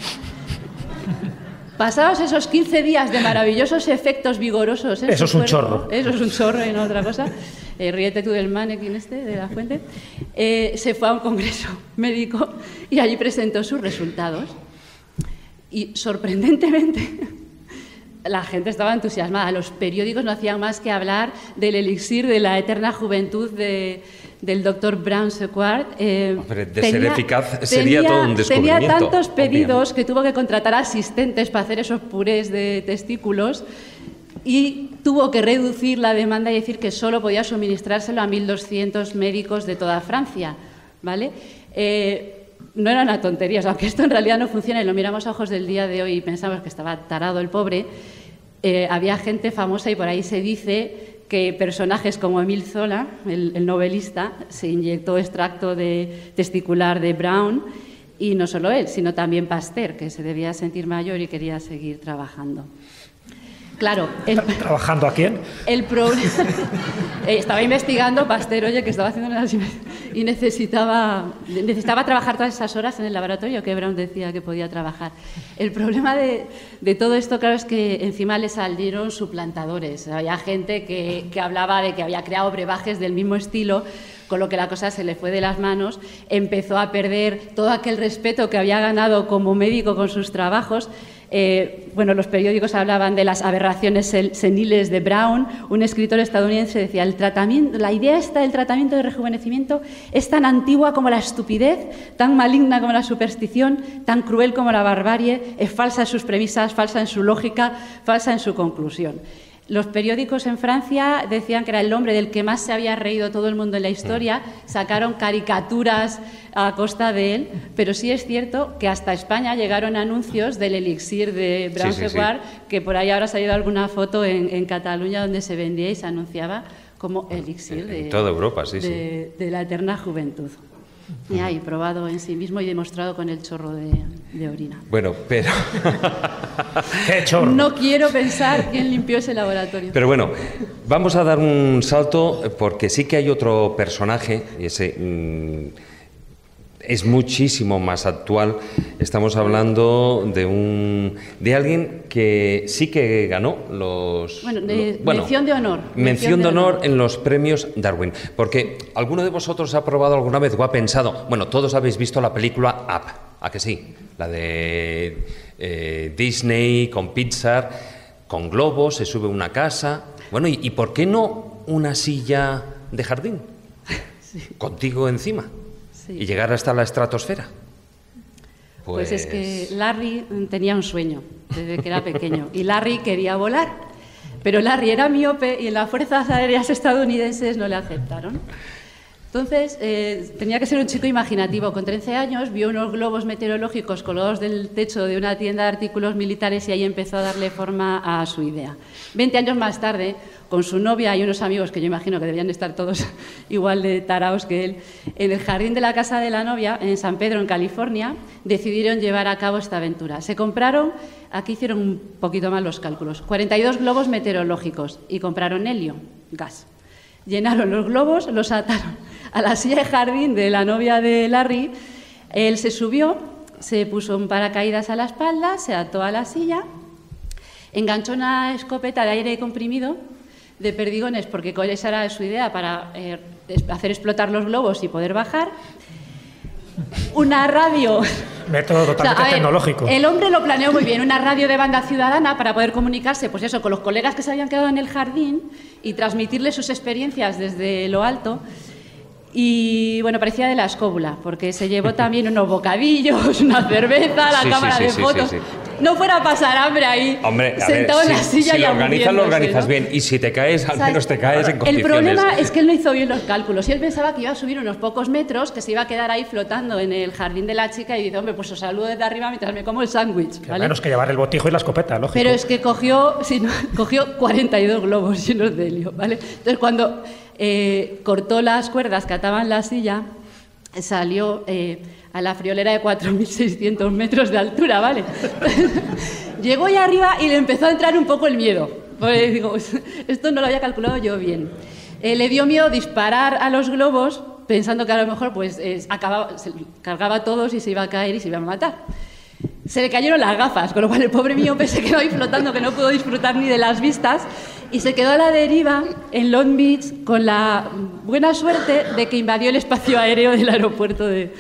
Pasados esos 15 días de maravillosos efectos vigorosos en eso su es cuerpo, un chorro. Eso es un chorro y no otra cosa. Ríete tú del mannequin de la Fuente. Se fue a un congreso médico y allí presentó sus resultados. Y sorprendentemente la gente estaba entusiasmada. Los periódicos no hacían más que hablar del elixir de la eterna juventud del doctor Brown-Séquard. De ser eficaz sería todo un descubrimiento. Tenía tantos pedidos que tuvo que contratar asistentes para hacer esos purés de testículos y tuvo que reducir la demanda y decir que solo podía suministrárselo a 1.200 médicos de toda Francia, ¿vale? No era una tontería, aunque esto en realidad no funciona y lo miramos a ojos del día de hoy y pensamos que estaba tarado el pobre, había gente famosa y por ahí se dice que personajes como Émile Zola, el novelista, se inyectó extracto de testicular de Brown y no solo él, sino también Pasteur, que se debía sentir mayor y quería seguir trabajando. Claro. ¿Trabajando a quién? El problema... estaba investigando Pasteur, oye, que estaba haciendo unas... y necesitaba trabajar todas esas horas en el laboratorio que Brown decía que podía trabajar. El problema de todo esto, claro, es que encima le salieron suplantadores. Había gente que hablaba de que había creado brebajes del mismo estilo, con lo que la cosa se le fue de las manos, empezó a perder todo aquel respeto que había ganado como médico con sus trabajos. Bueno, los periódicos hablaban de las aberraciones seniles de Brown. Un escritor estadounidense decía, la idea esta del tratamiento de rejuvenecimiento es tan antigua como la estupidez, tan maligna como la superstición, tan cruel como la barbarie, es falsa en sus premisas, falsa en su lógica, falsa en su conclusión. Los periódicos en Francia decían que era el hombre del que más se había reído todo el mundo en la historia, sacaron caricaturas a costa de él, pero sí es cierto que hasta España llegaron anuncios del elixir de Brown-Séquard, que por ahí ahora se ha ido alguna foto en Cataluña donde se vendía y se anunciaba como elixir de toda Europa, de la eterna juventud. Y ahí probado en sí mismo y demostrado con el chorro de orina. Bueno, pero... ¡Qué chorro! No quiero pensar quién limpió ese laboratorio. Pero bueno, vamos a dar un salto porque sí que hay otro personaje, y ese es muchísimo más actual. Estamos hablando de alguien que sí que ganó mención de honor. Mención de honor en los premios Darwin. Porque ¿alguno de vosotros ha probado alguna vez o ha pensado, bueno, todos habéis visto la película Up, ¿a que sí? La de Disney con Pixar, con globos, se sube a una casa. Bueno, ¿y por qué no una silla de jardín? Sí. Contigo encima. Sí. Y llegar hasta la estratosfera. Pues es que Larry tenía un sueño desde que era pequeño y Larry quería volar, pero Larry era miope y en las fuerzas aéreas estadounidenses no le aceptaron. Entonces tenía que ser un chico imaginativo. Con 13 años vio unos globos meteorológicos colgados del techo de una tienda de artículos militares y ahí empezó a darle forma a su idea. 20 años más tarde, con su novia y unos amigos que yo imagino que debían estar todos igual de taraos que él, en el jardín de la casa de la novia, en San Pedro, en California, decidieron llevar a cabo esta aventura. Se compraron, aquí hicieron un poquito mal los cálculos, 42 globos meteorológicos y compraron helio, gas. Llenaron los globos, los ataron a la silla de jardín de la novia de Larry. Él se subió, se puso un paracaídas a la espalda, se ató a la silla, enganchó una escopeta de aire comprimido de perdigones, porque esa era su idea para hacer explotar los globos y poder bajar. Una radio... Método totalmente tecnológico. El hombre lo planeó muy bien, una radio de banda ciudadana para poder comunicarse, pues eso, con los colegas que se habían quedado en el jardín y transmitirles sus experiencias desde lo alto. Y bueno, parecía de la escóbula, porque se llevó también unos bocadillos, una cerveza, la cámara de fotos. No fuera a pasar hambre ahí, hombre, sentado en la silla. Si lo organizas, ¿no? Bien. Y si te caes, al menos te caes en condiciones. El problema es que él no hizo bien los cálculos. Y él pensaba que iba a subir unos pocos metros, que se iba a quedar ahí flotando en el jardín de la chica. Y dice, hombre, pues os saludo desde arriba mientras me como el sándwich. ¿Vale? Menos que llevar el botijo y la escopeta, lógico. Pero es que cogió 42 globos llenos de helio, ¿vale? Entonces, cuando cortó las cuerdas que ataban la silla, salió a la friolera de 4.600 metros de altura, ¿vale? Llegó ahí arriba y le empezó a entrar un poco el miedo. Porque digo, esto no lo había calculado yo bien. Le dio miedo disparar a los globos pensando que a lo mejor pues, se cargaba a todos y se iba a caer y se iba a matar. Se le cayeron las gafas, con lo cual el pobre míope se quedó ahí flotando, que no pudo disfrutar ni de las vistas, y se quedó a la deriva en Long Beach con la buena suerte de que invadió el espacio aéreo del aeropuerto de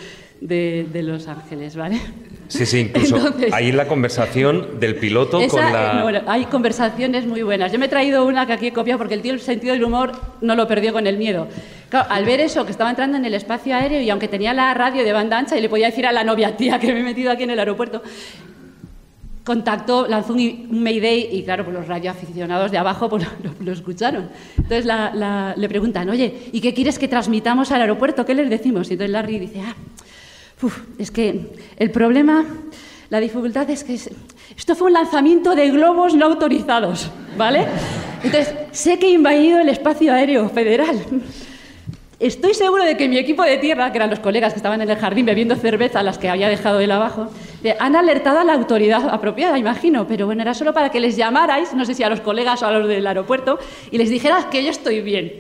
Los Ángeles, ¿vale? Sí, incluso entonces, ahí la conversación del piloto con la... Bueno, hay conversaciones muy buenas. Yo me he traído una que aquí he copiado porque el tío el sentido del humor no lo perdió con el miedo. Claro, al ver eso, que estaba entrando en el espacio aéreo y aunque tenía la radio de banda ancha y le podía decir a la novia, tía, que me he metido aquí en el aeropuerto, contactó, lanzó un mayday y claro, pues los radioaficionados de abajo pues, lo escucharon. Entonces le preguntan, oye, ¿y qué quieres que transmitamos al aeropuerto? ¿Qué les decimos? Y entonces Larry dice, es que el problema, la dificultad es que esto fue un lanzamiento de globos no autorizados, ¿vale? Entonces, sé que he invadido el espacio aéreo federal. Estoy seguro de que mi equipo de tierra, que eran los colegas que estaban en el jardín bebiendo cerveza, las que había dejado él abajo, han alertado a la autoridad apropiada, imagino, pero bueno, era solo para que les llamarais, no sé si a los colegas o a los del aeropuerto, y les dijeras que yo estoy bien.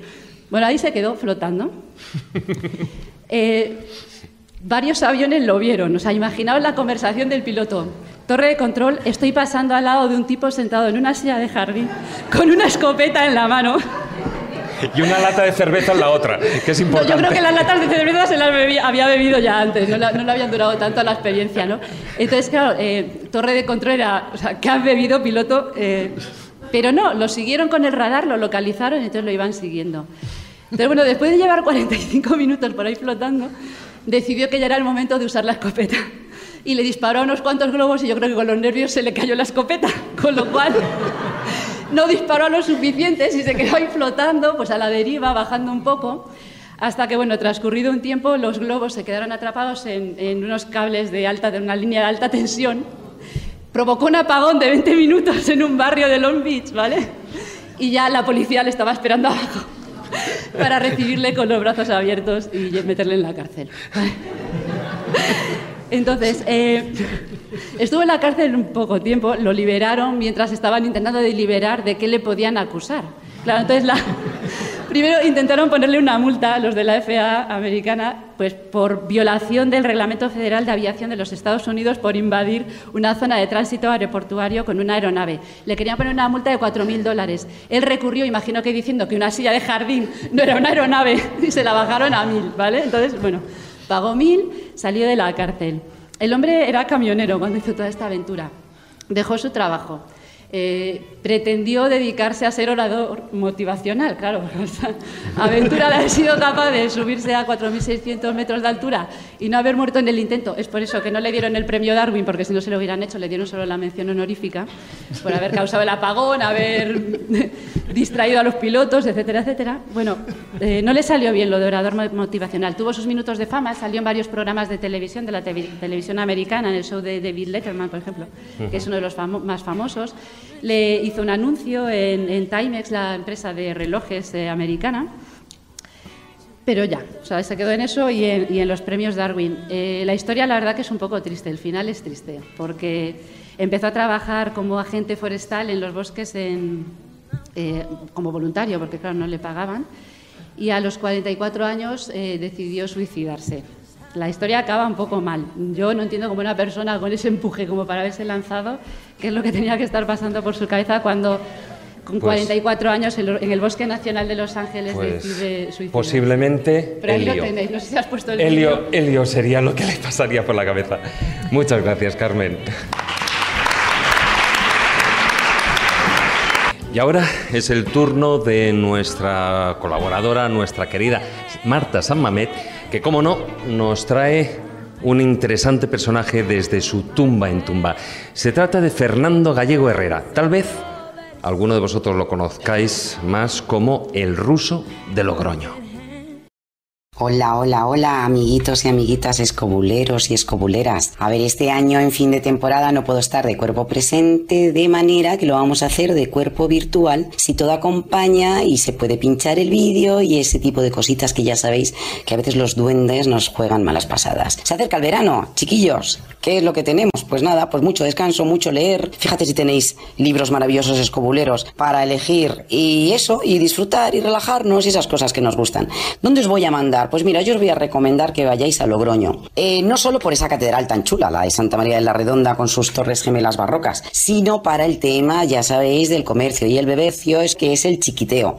Bueno, ahí se quedó flotando. Varios aviones lo vieron, o sea, imaginaos la conversación del piloto. Torre de control, estoy pasando al lado de un tipo sentado en una silla de jardín con una escopeta en la mano. Y una lata de cerveza en la otra, que es importante. No, yo creo que las latas de cerveza se las había bebido ya antes, no le habían durado tanto la experiencia, ¿no? Entonces, claro, torre de control era, o sea, ¿qué has bebido, piloto? Pero no, lo siguieron con el radar, lo localizaron y entonces lo iban siguiendo. Entonces, bueno, después de llevar 45 minutos por ahí flotando, decidió que ya era el momento de usar la escopeta. Y le disparó a unos cuantos globos y yo creo que con los nervios se le cayó la escopeta, con lo cual no disparó a lo suficiente y se quedó ahí flotando, pues a la deriva, bajando un poco, hasta que, bueno, transcurrido un tiempo, los globos se quedaron atrapados en unos cables de una línea de alta tensión. Provocó un apagón de 20 minutos en un barrio de Long Beach, ¿vale? Y ya la policía le estaba esperando abajo para recibirle con los brazos abiertos y meterle en la cárcel. Entonces, estuvo en la cárcel un poco tiempo, lo liberaron mientras estaban intentando deliberar de qué le podían acusar. Claro, entonces primero intentaron ponerle una multa a los de la FAA americana pues, por violación del Reglamento Federal de Aviación de los Estados Unidos por invadir una zona de tránsito aeroportuario con una aeronave. Le querían poner una multa de $4.000. Él recurrió, imagino que diciendo que una silla de jardín no era una aeronave, y se la bajaron a 1.000, ¿vale? Entonces, bueno, pagó 1.000, salió de la cárcel. El hombre era camionero cuando hizo toda esta aventura. Dejó su trabajo. Pretendió dedicarse a ser orador motivacional, claro, esa aventura de haber sido capaz de subirse a 4.600 metros de altura y no haber muerto en el intento. Es por eso que no le dieron el premio Darwin, porque si no se lo hubieran hecho, le dieron solo la mención honorífica, por haber causado el apagón, haber distraído a los pilotos, etcétera, etcétera. Bueno, no le salió bien lo de orador motivacional. Tuvo sus minutos de fama, salió en varios programas de televisión, de la televisión americana, en el show de David Letterman, por ejemplo, que es uno de los más famosos. Le hizo un anuncio en Timex, la empresa de relojes americana, pero ya, o sea, se quedó en eso y en los premios Darwin. La historia, la verdad, que es un poco triste, el final es triste, porque empezó a trabajar como agente forestal en los bosques como voluntario, porque claro, no le pagaban, y a los 44 años decidió suicidarse. La historia acaba un poco mal. Yo no entiendo cómo una persona con ese empuje como para haberse lanzado, qué es lo que tenía que estar pasando por su cabeza cuando con 44 años en el Bosque Nacional de Los Ángeles decide suicidarse. Posiblemente pero ahí helio. Lo tenéis, no sé si has puesto el helio sería lo que le pasaría por la cabeza. Muchas gracias, Carmen. Y ahora es el turno de nuestra colaboradora, nuestra querida Marta San Mamet, que, como no, nos trae un interesante personaje desde su tumba en tumba. Se trata de Fernando Gallego Herrera. Tal vez alguno de vosotros lo conozcáis más como el ruso de Logroño. Hola, hola, hola, amiguitos y amiguitas escobuleros y escobuleras. A ver, este año en fin de temporada no puedo estar de cuerpo presente, de manera que lo vamos a hacer de cuerpo virtual, si todo acompaña y se puede pinchar el vídeo y ese tipo de cositas que ya sabéis que a veces los duendes nos juegan malas pasadas. Se acerca el verano, chiquillos, ¿qué es lo que tenemos? Pues nada, pues mucho descanso, mucho leer. Fíjate si tenéis libros maravillosos escobuleros para elegir y eso, y disfrutar y relajarnos y esas cosas que nos gustan. ¿Dónde os voy a mandar? Pues mira, yo os voy a recomendar que vayáis a Logroño. No solo por esa catedral tan chula, la de Santa María de la Redonda con sus torres gemelas barrocas, sino para el tema, ya sabéis, del comercio y el bebecio, es que es el chiquiteo.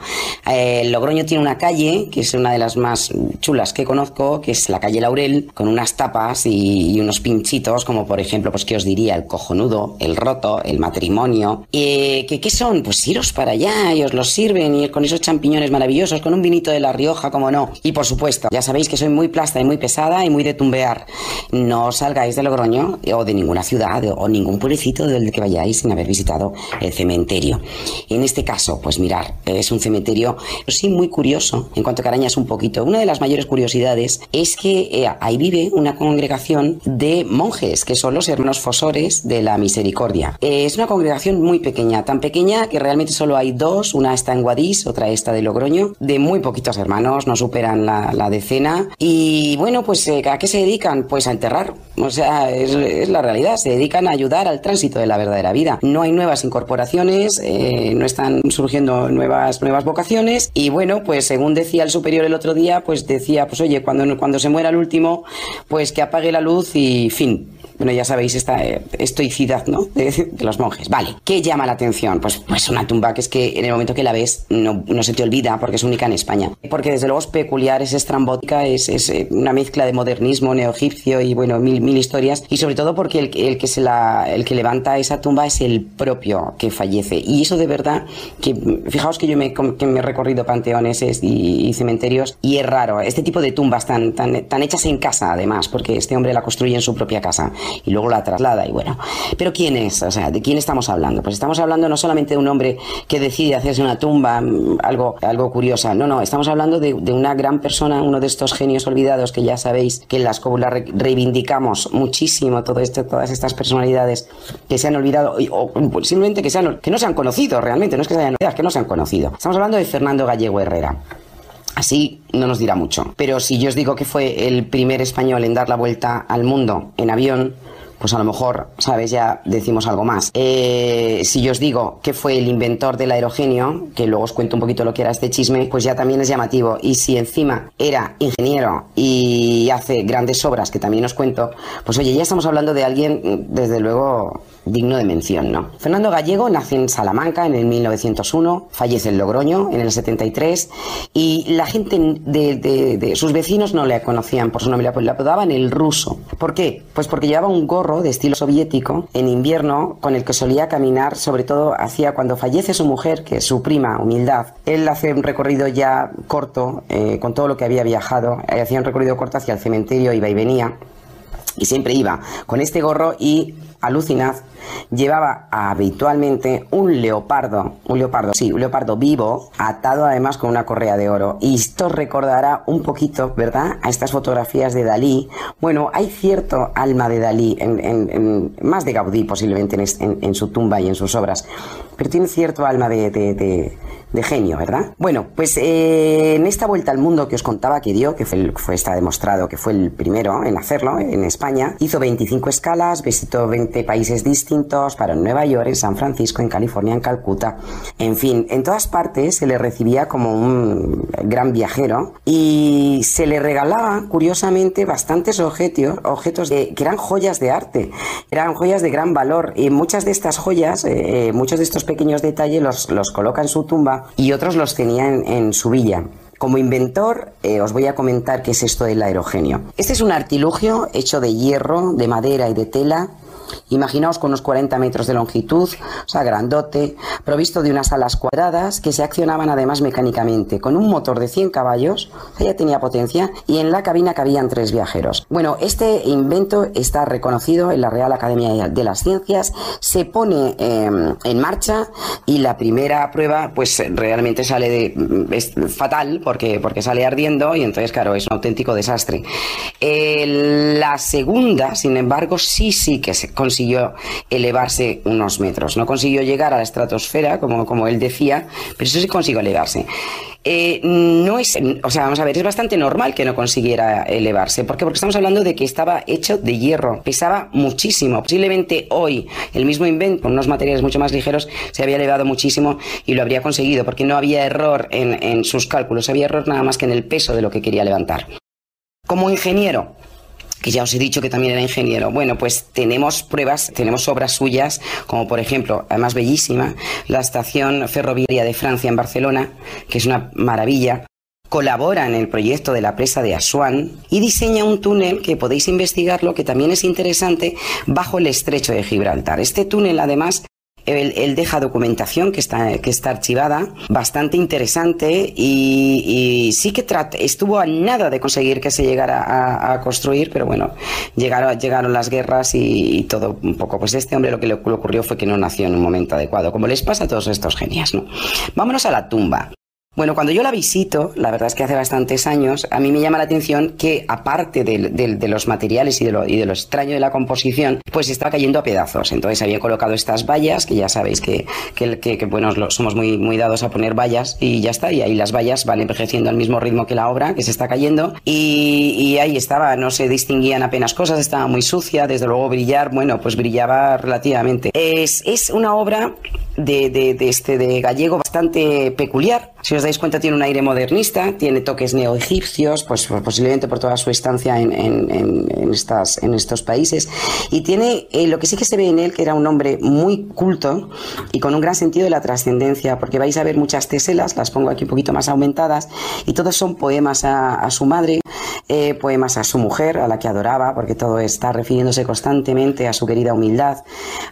Logroño tiene una calle, que es una de las más chulas que conozco, que es la calle Laurel, con unas tapas y unos pinchitos, como por ejemplo, pues qué os diría, el cojonudo, el roto, el matrimonio. ¿Qué son? Pues iros para allá y os los sirven y con esos champiñones maravillosos, con un vinito de La Rioja, como no. Y por supuesto, ya sabéis que soy muy plasta y muy pesada y muy de tumbear. No salgáis de Logroño o de ninguna ciudad o ningún pueblecito del que vayáis sin haber visitado el cementerio. En este caso, pues mirar, es un cementerio sí muy curioso en cuanto que arañas un poquito. Una de las mayores curiosidades es que ahí vive una congregación de monjes, que son los hermanos Fosores de la Misericordia. Es una congregación muy pequeña, tan pequeña que realmente solo hay dos, una está en Guadix, otra está de Logroño, de muy poquitos hermanos, no superan la decena. Y bueno, pues ¿a qué se dedican? Pues a enterrar. O sea, es la realidad, se dedican a ayudar al tránsito de la verdadera vida. No hay nuevas incorporaciones, no están surgiendo nuevas vocaciones y bueno, pues según decía el superior el otro día, pues decía, pues oye, cuando se muera el último, pues que apague la luz y fin. Bueno, ya sabéis esta estoicidad, ¿no? De los monjes. Vale, ¿qué llama la atención? Pues una tumba que es que en el momento que la ves no se te olvida porque es única en España. Porque desde luego es peculiar, es estrambótica, es una mezcla de modernismo, neoegipcio y bueno, mil historias. Y sobre todo porque el que levanta esa tumba es el propio que fallece. Y eso de verdad, que fijaos que yo me he recorrido panteones y cementerios y es raro. Este tipo de tumbas tan hechas en casa además, porque este hombre la construye en su propia casa y luego la traslada y bueno. Pero ¿quién es? O sea, ¿de quién estamos hablando? Pues estamos hablando no solamente de un hombre que decide hacerse una tumba, algo curiosa, no, estamos hablando de una gran persona, uno de estos genios olvidados que ya sabéis que en la escóbula reivindicamos muchísimo todas estas personalidades que se han olvidado o simplemente que no se han conocido realmente, no es que se hayan olvidado, es que no se han conocido. Estamos hablando de Fernando Gallego Herrera. Así no nos dirá mucho. Pero si yo os digo que fue el primer español en dar la vuelta al mundo en avión, pues a lo mejor, ¿sabes? Ya decimos algo más. Si yo os digo que fue el inventor del aerogenio, que luego os cuento un poquito lo que era este chisme, pues ya también es llamativo. Y si encima era ingeniero y hace grandes obras, que también os cuento, pues oye, ya estamos hablando de alguien, desde luego, digno de mención, ¿no? Fernando Gallego nace en Salamanca en el 1901, fallece en Logroño en el 73 y la gente de sus vecinos no le conocían por su nombre, le apodaban el ruso. ¿Por qué? Pues porque llevaba un gorro de estilo soviético en invierno con el que solía caminar, sobre todo hacía cuando fallece su mujer, que es su prima, Humildad. Él hace un recorrido ya corto, con todo lo que había viajado, hacía un recorrido corto hacia el cementerio, iba y venía, y siempre iba con este gorro y, alucinad, llevaba habitualmente un leopardo vivo, atado además con una correa de oro. Y esto recordará un poquito, ¿verdad?, a estas fotografías de Dalí. Bueno, hay cierto alma de Dalí, más de Gaudí posiblemente en su tumba y en sus obras, pero tiene cierto alma de genio, ¿verdad? Bueno, pues en esta vuelta al mundo que os contaba que dio, que está demostrado que fue el primero en hacerlo en España, hizo 25 escalas, visitó 20 países distintos, paró en Nueva York, en San Francisco, en California, en Calcuta, en fin, en todas partes se le recibía como un gran viajero y se le regalaba, curiosamente, bastantes objetos que eran joyas de arte, eran joyas de gran valor y muchas de estas joyas, muchos de estos pequeños detalles los coloca en su tumba y otros los tenía en su villa. Como inventor, os voy a comentar qué es esto del aerogenio. Este es un artilugio hecho de hierro, de madera y de tela Imaginaos con unos 40 metros de longitud, o sea, grandote, provisto de unas alas cuadradas que se accionaban además mecánicamente, con un motor de 100 caballos, ya tenía potencia, y en la cabina cabían 3 viajeros. Bueno, este invento está reconocido en la Real Academia de las Ciencias, se pone en marcha y la primera prueba pues realmente es fatal porque sale ardiendo y entonces claro, es un auténtico desastre. La segunda, sin embargo, sí que se consiguió elevarse unos metros. No consiguió llegar a la estratosfera, como él decía, pero eso sí consiguió elevarse. Vamos a ver, es bastante normal que no consiguiera elevarse. ¿Por qué? Porque estamos hablando de que estaba hecho de hierro, pesaba muchísimo. Posiblemente hoy el mismo invento, con unos materiales mucho más ligeros, se había elevado muchísimo y lo habría conseguido, porque no había error en sus cálculos, había error nada más que en el peso de lo que quería levantar. Como ingeniero, que ya os he dicho que también era ingeniero. Bueno, pues tenemos pruebas, tenemos obras suyas, como por ejemplo, además bellísima, la estación ferroviaria de Francia en Barcelona, que es una maravilla. Colabora en el proyecto de la presa de Asuán y diseña un túnel que podéis investigarlo, que también es interesante, bajo el estrecho de Gibraltar. Este túnel, además, él deja documentación que está archivada, bastante interesante, y sí que estuvo a nada de conseguir que se llegara a construir, pero bueno, llegaron las guerras y todo un poco. Pues este hombre lo que le ocurrió fue que no nació en un momento adecuado, como les pasa a todos estos genios, ¿no? Vámonos a la tumba. Bueno, cuando yo la visito, la verdad es que hace bastantes años, a mí me llama la atención que, aparte de los materiales y de lo extraño de la composición, pues está cayendo a pedazos. Entonces había colocado estas vallas, que ya sabéis que bueno, somos muy dados a poner vallas, y ya está, y ahí las vallas van envejeciendo al mismo ritmo que la obra, que se está cayendo, y ahí estaba, no se distinguían apenas cosas, estaba muy sucia, desde luego brillar, bueno, pues brillaba relativamente. Es una obra de Gallego bastante peculiar. Si os dais cuenta, tiene un aire modernista, tiene toques neoegipcios, pues posiblemente por toda su estancia en estos países, y tiene lo que sí que se ve en él, que era un hombre muy culto y con un gran sentido de la trascendencia, porque vais a ver muchas teselas, las pongo aquí un poquito más aumentadas, y todos son poemas a su madre, poemas a su mujer, a la que adoraba, porque todo está refiriéndose constantemente a su querida humildad.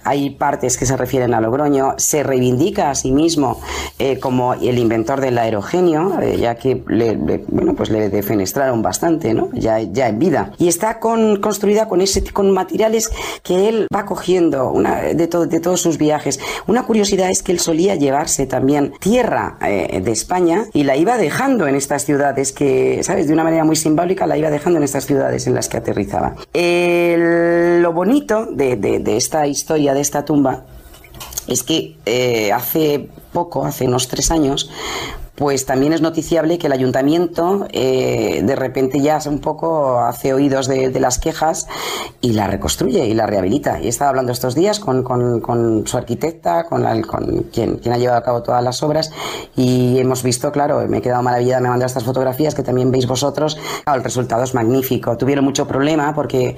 Hay partes que se refieren a Logroño, se reivindica a sí mismo como el inventor del aerogenio, ya que le defenestraron bastante, ¿no? ya en vida, y está construida con materiales que él va cogiendo de todos sus viajes. Una curiosidad es que él solía llevarse también tierra de España y la iba dejando en estas ciudades, que, ¿sabes?, de una manera muy simbólica, la iba dejando en estas ciudades en las que aterrizaba. Lo bonito de esta historia, de esta tumba, es que hace unos 3 años, pues también es noticiable que el ayuntamiento de repente ya un poco hace oídos de las quejas y la reconstruye y la rehabilita. Y estaba hablando estos días con su arquitecta, con quien ha llevado a cabo todas las obras, y hemos visto, claro, me he quedado maravillada, me ha mandado estas fotografías que también veis vosotros. Claro, el resultado es magnífico. Tuvieron mucho problema porque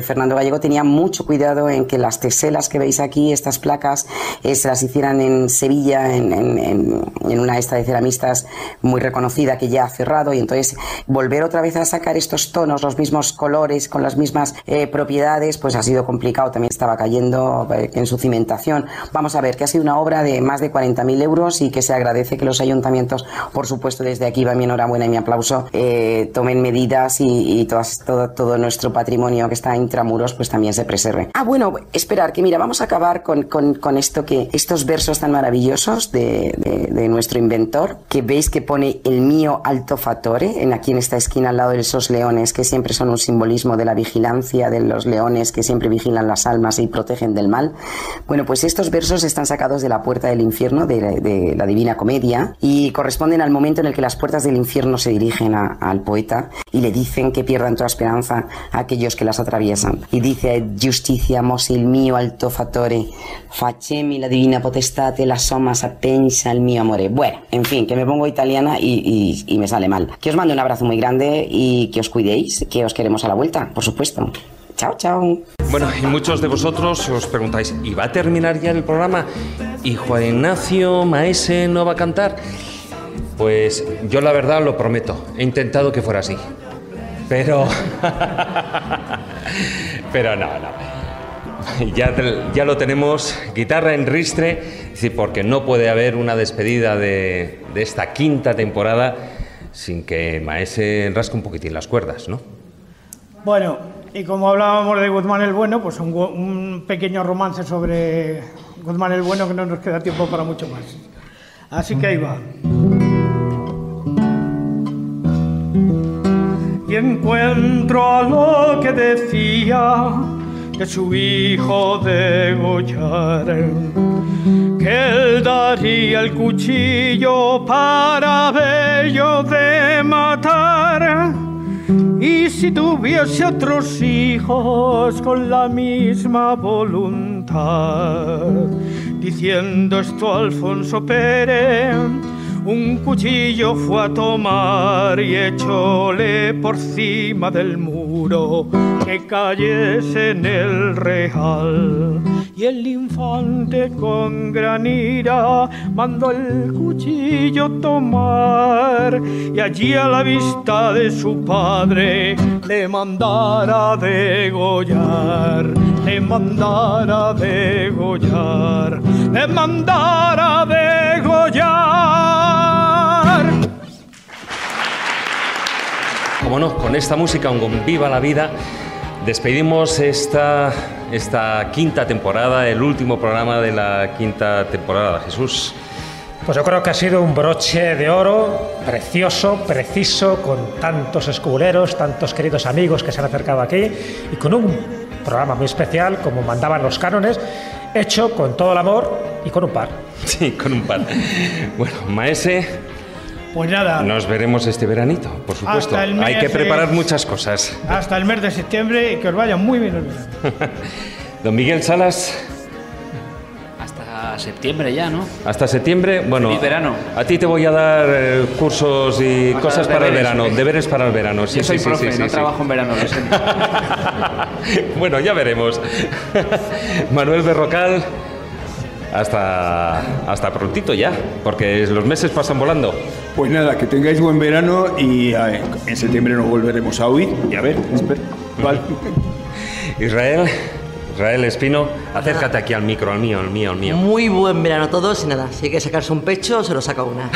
Fernando Gallego tenía mucho cuidado en que las teselas que veis aquí, estas placas, se las hicieran en Sevilla, en una esta de ceramistas muy reconocida, que ya ha cerrado, y entonces volver otra vez a sacar estos tonos, los mismos colores, con las mismas propiedades, pues ha sido complicado. También estaba cayendo en su cimentación. Vamos a ver, que ha sido una obra de más de 40.000 euros y que se agradece que los ayuntamientos, por supuesto, desde aquí va mi enhorabuena y mi aplauso, tomen medidas y todo nuestro patrimonio que está intramuros pues también se preserve. Bueno, esperar, que mira, vamos a acabar con esto, que estos versos tan maravillosos de nuestro inventor, que veis que pone el mio alto fattore aquí en esta esquina al lado de esos leones, que siempre son un simbolismo de la vigilancia de los leones, que siempre vigilan las almas y protegen del mal. Bueno, pues estos versos están sacados de la Puerta del Infierno de la Divina Comedia, y corresponden al momento en el que las puertas del infierno se dirigen al poeta y le dicen que pierdan toda esperanza a aquellos que las atraviesan. Y dice: Justitiamos il mio alto fattore, facemi la divina potestate, la somma sapienza il mio amore. Bueno, en fin, que me pongo italiana y me sale mal. Que os mando un abrazo muy grande y que os cuidéis, que os queremos a la vuelta, por supuesto. Chao, chao. Bueno, y muchos de vosotros os preguntáis, ¿y va a terminar ya el programa? ¿Y Juan Ignacio Maese no va a cantar? Pues yo la verdad lo prometo, he intentado que fuera así. Pero no. Ya lo tenemos, guitarra en ristre, porque no puede haber una despedida de esta quinta temporada sin que Maese rasque un poquitín las cuerdas, ¿no? Bueno, y como hablábamos de Guzmán el Bueno, pues un pequeño romance sobre Guzmán el Bueno, que no nos queda tiempo para mucho más. Así que ahí va. Y encuentro a lo que decía de su hijo degollar, que él daría el cuchillo para verlo de matar. Y si tuviese otros hijos con la misma voluntad, diciendo esto Alfonso Pérez, un cuchillo fue a tomar y echóle por cima del muro que cayese en el Real. Y el infante con gran ira mandó el cuchillo tomar, y allí a la vista de su padre le mandara degollar, le mandara degollar, le mandara degollar. Como no, con esta música, un Viva la Vida, despedimos esta quinta temporada, el último programa de la quinta temporada. Jesús. Pues yo creo que ha sido un broche de oro precioso, preciso, con tantos escobuleros, tantos queridos amigos que se han acercado aquí y con un programa muy especial, como mandaban los cánones, hecho con todo el amor y con un par. Sí, con un par. Bueno, Maese... Pues nada. Nos veremos este veranito, por supuesto. Hay que preparar muchas cosas. Hasta el mes de septiembre y que os vaya muy bien el verano. Don Miguel Salas. Hasta septiembre ya, ¿no? Hasta septiembre, bueno. Feliz verano. A ti te voy a dar cursos y cosas para el verano, deberes para el verano. Sí, yo soy profe, no trabajo en verano, lo siento. Bueno, ya veremos. Manuel Berrocal. Hasta prontito ya, porque los meses pasan volando. Pues nada, que tengáis buen verano y en septiembre nos volveremos a oír. Y a ver, espera. Vale. Israel Espino, acércate aquí al micro, al mío. Muy buen verano a todos y nada, si hay que sacarse un pecho, se lo saca una.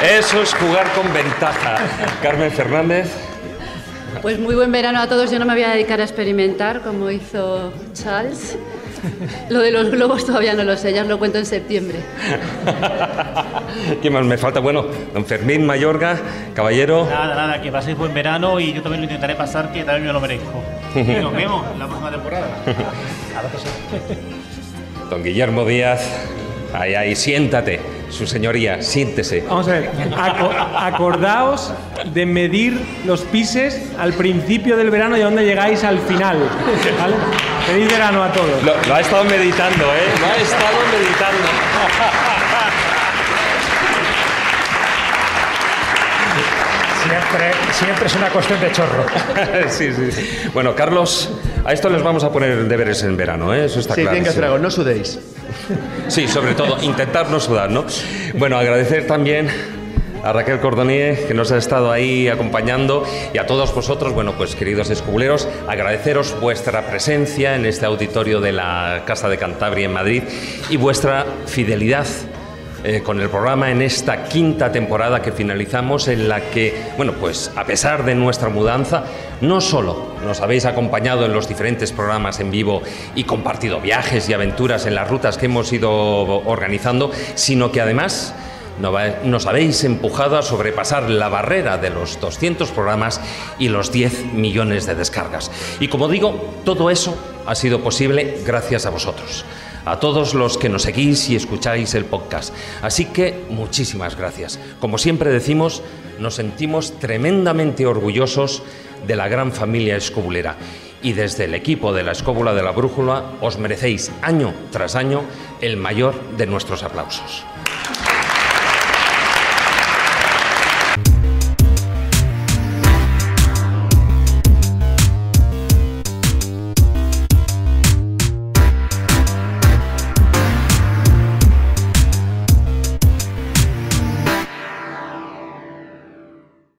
Eso es jugar con ventaja. Carmen Fernández. Pues muy buen verano a todos. Yo no me voy a dedicar a experimentar como hizo Charles. Lo de los globos todavía no lo sé, ya os lo cuento en septiembre. ¿Qué más me falta? Bueno, don Fermín Mayorga, caballero. Nada, que paséis buen verano y yo también lo intentaré pasar, que también me lo merezco. Y nos vemos en la próxima temporada. Claro que sí. Don Guillermo Díaz, ahí, siéntate. Su señoría, siéntese. Vamos a ver, acordaos de medir los pises al principio del verano y a dónde llegáis al final, ¿vale? Feliz verano a todos. Lo ha estado meditando, ¿eh? Lo ha estado meditando. Siempre es una cuestión de chorro. Sí. Bueno, Carlos, a esto les vamos a poner deberes en verano, ¿eh? Eso está claro. Sí, venga, trago, no sudéis. Sí, sobre todo, intentar no sudar, ¿no? Bueno, agradecer también a Raquel Cordonier, que nos ha estado ahí acompañando, y a todos vosotros, bueno, pues queridos escobuleros, agradeceros vuestra presencia en este auditorio de la Casa de Cantabria en Madrid y vuestra fidelidad con el programa en esta quinta temporada que finalizamos, en la que, bueno, pues a pesar de nuestra mudanza, no solo nos habéis acompañado en los diferentes programas en vivo y compartido viajes y aventuras en las rutas que hemos ido organizando, sino que además nos habéis empujado a sobrepasar la barrera de los 200 programas y los 10 millones de descargas. Y como digo, todo eso ha sido posible gracias a vosotros, a todos los que nos seguís y escucháis el podcast. Así que muchísimas gracias. Como siempre decimos, nos sentimos tremendamente orgullosos de la gran familia escobulera. Y desde el equipo de la Escóbula de la Brújula os merecéis año tras año el mayor de nuestros aplausos.